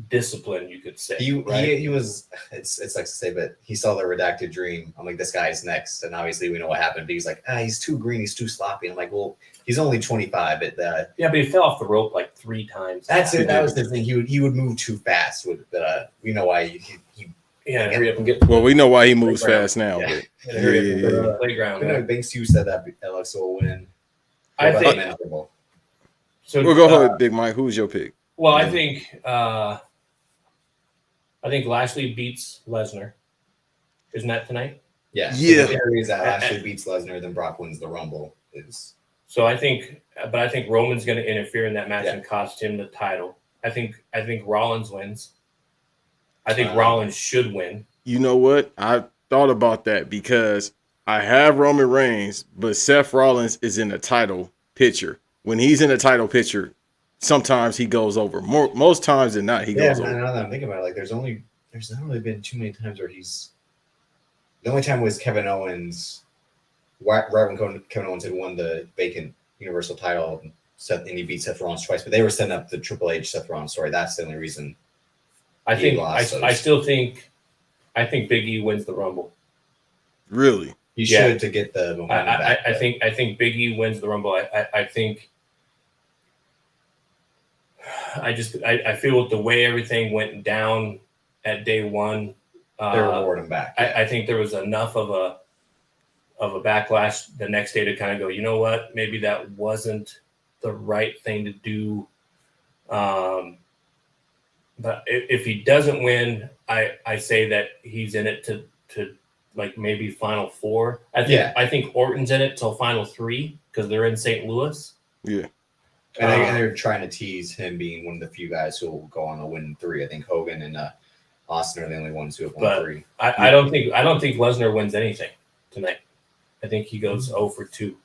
discipline, you could say. He was. It's like to say, but he saw the redacted dream. I'm like, this guy's next, and obviously we know what happened. But he's like, he's too green, he's too sloppy. I'm like, well, he's only 25. But yeah, but he fell off the rope like 3 times. that's it. That was the thing. He would move too fast. We know why he yeah, hurry up and get. Well, we know why he moves Playground. fast now. Yeah. But Hurry up and Yeah. go to the playground. You know, Banks, you said that Alex will win. I What think. about Menacable? So Well, go ahead, Big Mike. Who's your pick? Well, I think Lashley beats Lesnar. Isn't that tonight? Yeah. Yeah. The theory is that Lashley beats Lesnar, then Brock wins the Rumble. So I think Roman's going to interfere in that match Yeah. and cost him the title. I think Rollins wins. I think Rollins should win. You know what? I thought about that because I have Roman Reigns, but Seth Rollins is in the title picture. When he's in the title picture, sometimes he goes over. Most times than not, he goes over. Now that I'm thinking about it, like there's not really been too many times where he's. The only time was Kevin Owens, right when Kevin Owens had won the vacant Universal title, and he beat Seth Rollins twice. But they were setting up the Triple H Seth Rollins story. That's the only reason. I think Big E wins the Rumble. Really? He should to get the momentum back. I think Big E wins the Rumble. I think. I feel with the way everything went down at day one, they reward him back. I think there was enough of a backlash the next day to kind of go, you know what, maybe that wasn't the right thing to do. But if he doesn't win, I say that he's in it to like maybe Final 4. I think Orton's in it till Final 3 because they're in St. Louis. Yeah. And they're trying to tease him being one of the few guys who will go on to win 3. I think Hogan and Austin are the only ones who have won 3. I don't think Lesnar wins anything tonight. I think he goes 0 for 2.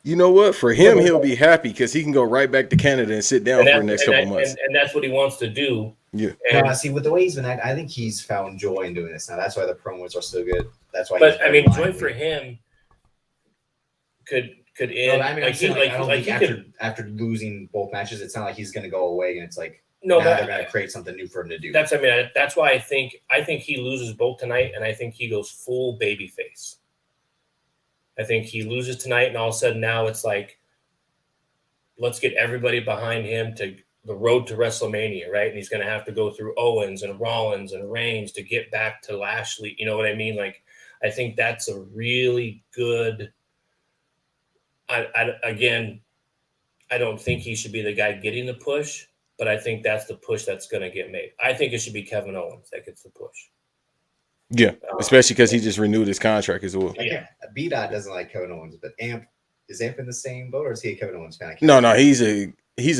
You know what? For him, he'll be happy because he can go right back to Canada and sit down for the next couple months. And that's what he wants to do. Yeah. And, See, with the way he's been acting, I think he's found joy in doing this now. That's why the promos are so good. That's why. But I mean, joy for him could end. After losing both matches, it's not like he's going to go away and it's like no, now but they're going to create something new for him to do. That's why I think he loses both tonight, and I think he goes full babyface. I think he loses tonight, and all of a sudden now it's like, let's get everybody behind him to the road to WrestleMania, right? And he's going to have to go through Owens and Rollins and Reigns to get back to Lashley. You know what I mean? Like, I think that's a really good. I don't think he should be the guy getting the push, but I think that's the push that's going to get made. I think it should be Kevin Owens that gets the push. Yeah, especially because he just renewed his contract as well. Yeah, B-Dot doesn't like Kevin Owens, but is Amp in the same boat, or is he a Kevin Owens fan? No, he's a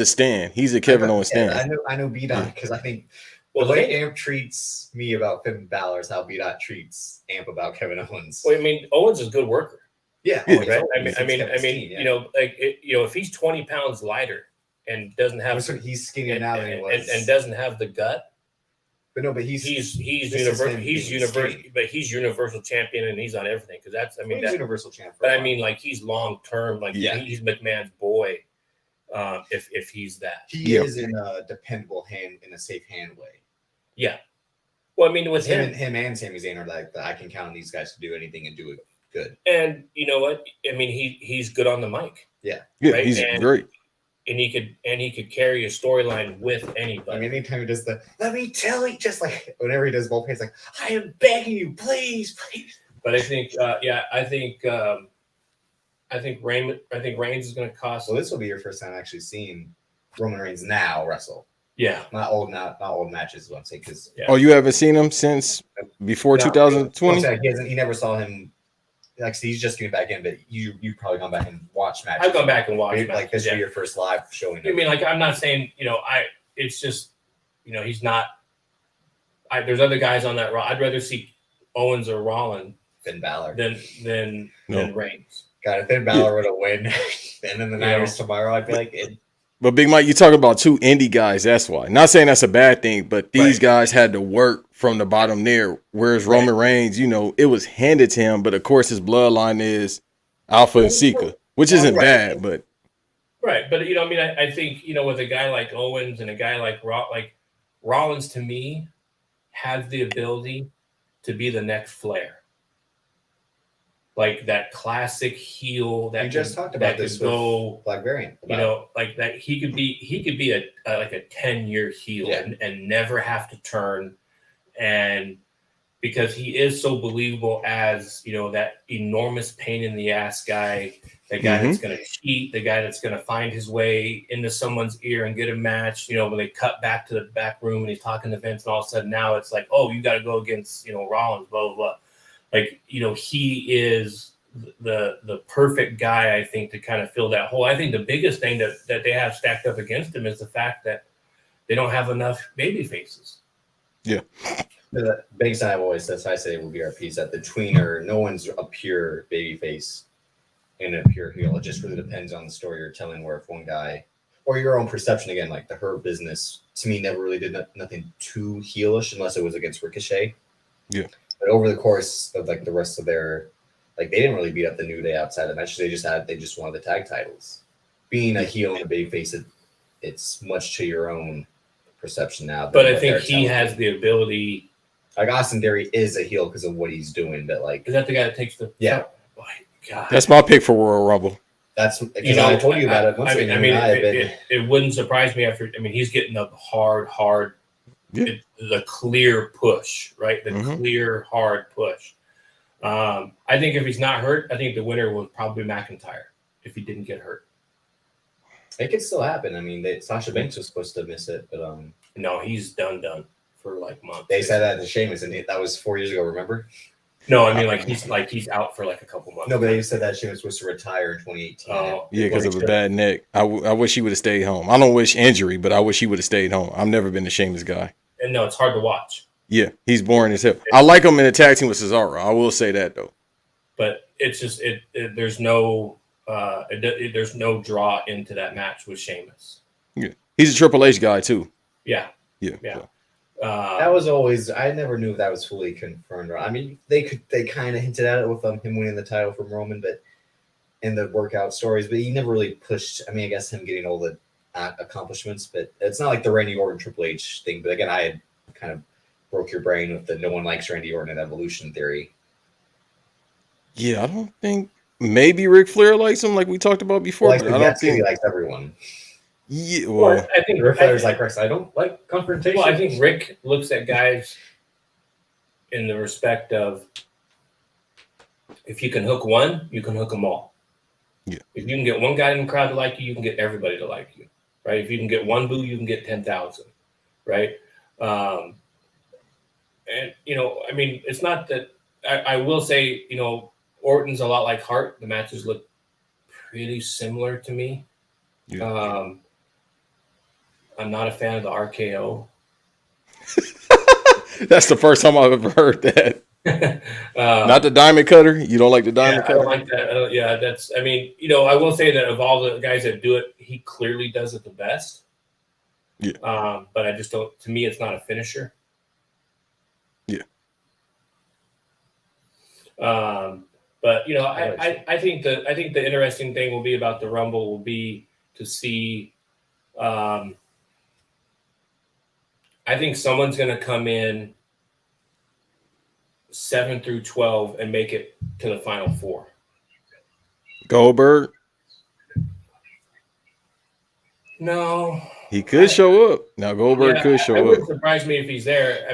stan. He's a Kevin Owens stan. I know B-Dot because I think the way Amp treats me about Finn Balor is how B-Dot treats Amp about Kevin Owens. Well, I mean, Owens is a good worker. Yeah, right. I mean, you know, like if he's 20 pounds lighter and doesn't have, he's skinnier now than he was, and doesn't have the gut. But no, but he's universal champion, and he's on everything because that's he's universal champion. But I mean, like he's long term, like he's McMahon's boy. If he's that, he is in a dependable hand, in a safe hand way. Yeah. Well, I mean, with him and Sami Zayn are like I can count on these guys to do anything and do it good. And you know what? I mean, he's good on the mic. Yeah, right? He's great. And he could carry a storyline with anybody. I mean, anytime he does let me tell you, just like whenever he does both hands, like I am begging you, please. But I think, I think Reigns is going to cost. Well, this will be your first time actually seeing Roman Reigns now wrestle. Yeah. Not old matches. What I'm saying, because Oh, you haven't seen him since before 2020? He never saw him. Like, he's just getting back in, but you probably gone back and watched matches. I've gone back and watched. Like this would be your first live showing. I mean, like, I'm not saying, it's just, he's not. There's other guys on that. I'd rather see Owens or Rollins Finn Balor than Reigns. God, if Finn Balor would have win, and then the Niners tomorrow, I'd be like it. But Big Mike, you talk about two indie guys. That's why. Not saying that's a bad thing, but these guys had to work from the bottom there. Whereas Roman Reigns, it was handed to him. But of course, his bloodline is Alpha and Sika, which isn't bad. But But I think with a guy like Owens and a guy like Rollins, to me, has the ability to be the next Flair. Like that classic heel that you just talked about this with Black Variant. Like that he could be a 10-year heel and never have to turn, and because he is so believable as that enormous pain in the ass guy, the guy that's going to cheat, the guy that's going to find his way into someone's ear and get a match. When they cut back to the back room and he's talking to Vince, and all of a sudden now it's like, oh, you got to go against Rollins, blah blah blah. Like, he is the perfect guy, I think, to kind of fill that hole. I think the biggest thing that they have stacked up against him is the fact that they don't have enough baby faces. Yeah. The biggest thing I've always said, I say, will be our piece that the tweener, no one's a pure baby face and a pure heel. It just really depends on the story you're telling, where if one guy, or your own perception, again, like the Hurt Business, to me, never really did nothing too heelish unless it was against Ricochet. Yeah. But over the course of like the rest of their, they didn't really beat up the New Day outside of matches. They just wanted the tag titles. Being a heel and a babyface, it's much to your own perception now. But I think he has the ability. Like Austin Theory is a heel because of what he's doing, but is that the guy that takes the? Yeah. Oh my God. That's my pick for Royal Rumble. That's because I told you about it. It wouldn't surprise me after. He's getting a hard. Yeah. The clear push, right? The clear, hard push. I think if he's not hurt, I think the winner was probably McIntyre if he didn't get hurt. It could still happen. Sasha Banks was supposed to miss it, but no, he's done for months. They said that to Sheamus, and that was 4 years ago. Remember? No, he's out for a couple months. No, but they said that Sheamus was supposed to retire in 2018. Oh, yeah, because of a bad neck. I wish he would have stayed home. I don't wish injury, but I wish he would have stayed home. I've never been a Sheamus guy. And no, it's hard to watch. Yeah, he's boring as hell. I like him in a tag team with Cesaro. I will say that though. But it's just there's no draw into that match with Sheamus. Yeah, he's a Triple H guy too. Yeah. So. That was always. I never knew if that was fully confirmed. They kind of hinted at it with him winning the title from Roman, but in the workout stories, but he never really pushed. I guess him getting all the accomplishments, but it's not like the Randy Orton Triple H thing. But again, I had kind of broke your brain with the no one likes Randy Orton and evolution theory. Yeah, I don't think maybe Ric Flair likes him like we talked about before. Well, but I don't think he likes everyone. Yeah, well, I think Ric Flair's like Rex. I don't like confrontation. Well, I think Rick looks at guys in the respect of if you can hook one, you can hook them all. Yeah. If you can get one guy in the crowd to like you can get everybody to like you. Right? If you can get one boo, you can get 10,000. Right? And it's not that I will say, Orton's a lot like Hart. The matches look pretty similar to me. Yeah. I'm not a fan of the RKO. That's the first time I've ever heard that. Not the diamond cutter. You don't like the diamond cutter? I don't like that. That's. I will say that of all the guys that do it, he clearly does it the best. Yeah. But I just don't. To me, it's not a finisher. Yeah. But I think the interesting thing will be about the Rumble will be to see. I think someone's going to come in 7 through 12 and make it to the final 4. Goldberg? No. He could show up. Now Goldberg could show up. It wouldn't surprise me if he's there.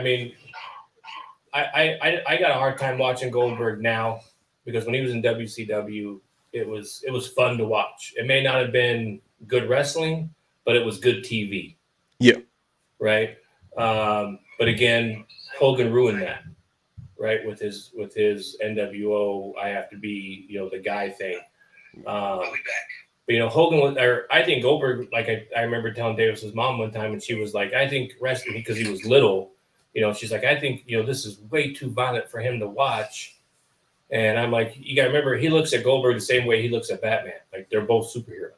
I got a hard time watching Goldberg now because when he was in WCW, it was fun to watch. It may not have been good wrestling, but it was good TV. Yeah. right? But again, Hogan ruined that, right? With his NWO, I have to be, the guy thing. But, Hogan was, or I think Goldberg, like I remember telling Davis's mom one time, and she was like, I think wrestling, because he was little, she's like, I think, this is way too violent for him to watch. And I'm like, you got to remember, he looks at Goldberg the same way he looks at Batman. Like, they're both superheroes.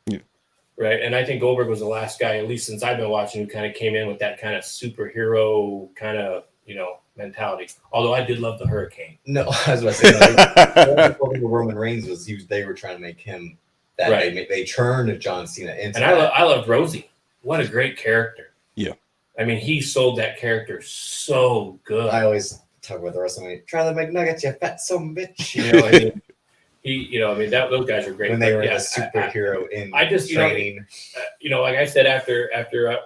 Yeah. Right. And I think Goldberg was the last guy, at least since I've been watching, who kind of came in with that kind of superhero kind of, mentality. Although I did love the Hurricane. No, I was about to say, Roman Reigns they were trying to make him that. Right. They turned John Cena into. And I loved Rosie. What a great character. Yeah. I mean, he sold that character so good. I always talk about the wrestling. Try to make nuggets, you fat son bitch. Those guys are great. When they were the superhero in training. Like I said, after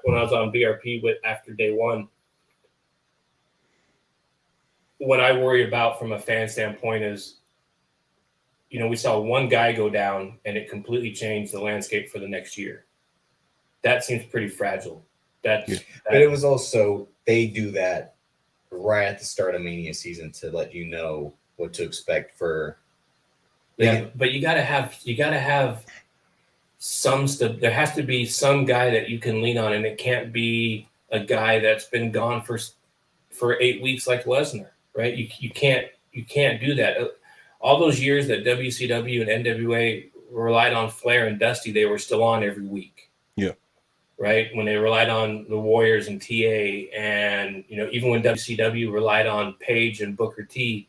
when I was on BRP after day one, what I worry about from a fan standpoint is, we saw one guy go down and it completely changed the landscape for the next year. That seems pretty fragile. But it was also, they do that right at the start of Mania season to let you know what to expect for. But you gotta have some stuff. There has to be some guy that you can lean on, and it can't be a guy that's been gone for 8 weeks like Lesnar, right? You can't do that. All those years that WCW and NWA relied on Flair and Dusty, they were still on every week. Yeah. Right? When they relied on the Warriors and TA, and even when WCW relied on Page and Booker T,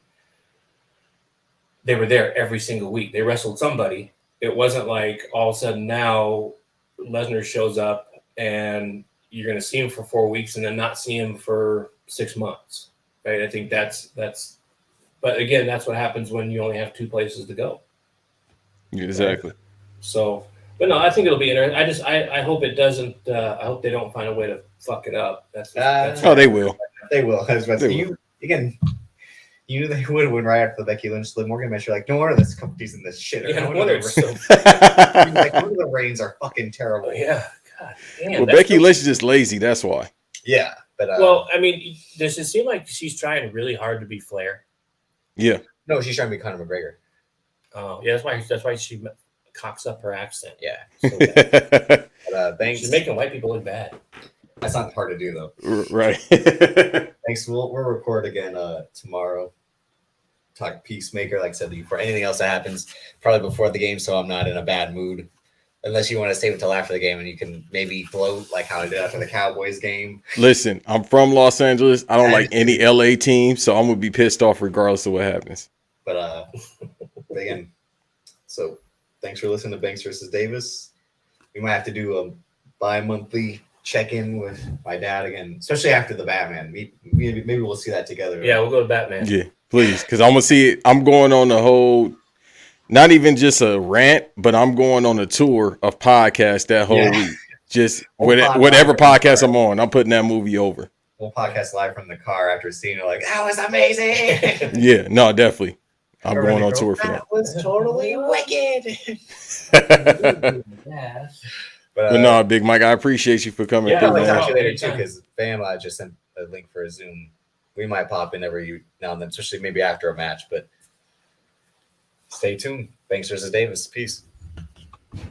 they were there every single week. They wrestled somebody. It wasn't like all of a sudden now Lesnar shows up and you're going to see him for 4 weeks and then not see him for 6 months, right? I think that's. But again, that's what happens when you only have 2 places to go. Exactly. Right? So, but no, I think it'll be interesting. I hope it doesn't. I hope they don't find a way to fuck it up. That's they will. They will. I was about to say, again. You knew they would win right after the Becky Lynch Liv Morgan match. You're like, no wonder there's companies in this shit. Yeah, no wonder it's so. Like, no wonder the reigns are fucking terrible. Yeah, God damn. Well, Becky Lynch is just lazy. That's why. Yeah, but well, I mean, does it seem like she's trying really hard to be Flair? Yeah. No, she's trying to be Conor McGregor. Oh, yeah, that's why she cocks up her accent. Yeah. So bad. But Banks, she's making white people look bad. That's not hard to do though. Right. Thanks. We'll record again tomorrow. Talk Peacemaker, like I said before. Anything else that happens, probably before the game, so I'm not in a bad mood. Unless you want to save until after the game and you can maybe bloat like how I did after the Cowboys game. Listen, I'm from Los Angeles. I don't like any LA team, so I'm gonna be pissed off regardless of what happens. But again, so thanks for listening to Banks versus Davis. We might have to do a bi-monthly check-in with my dad again, especially after the Batman. Maybe we'll see that together. Yeah, we'll go to Batman. Yeah, please, because I'm gonna see it. I'm going on the whole, not even just a rant, but I'm going on a tour of podcasts that whole week. Just whatever podcast I'm on, I'm putting that movie over. We'll podcast live from the car after seeing it. Like, that was amazing. Yeah, no, definitely. I'm going on tour for that. That was totally wicked. Yes. But no, Big Mike, I appreciate you for coming through. I'll talk to you later too, because Bam just sent a link for a Zoom. We might pop in every now and then, especially maybe after a match. But stay tuned. Banks versus Davis. Peace.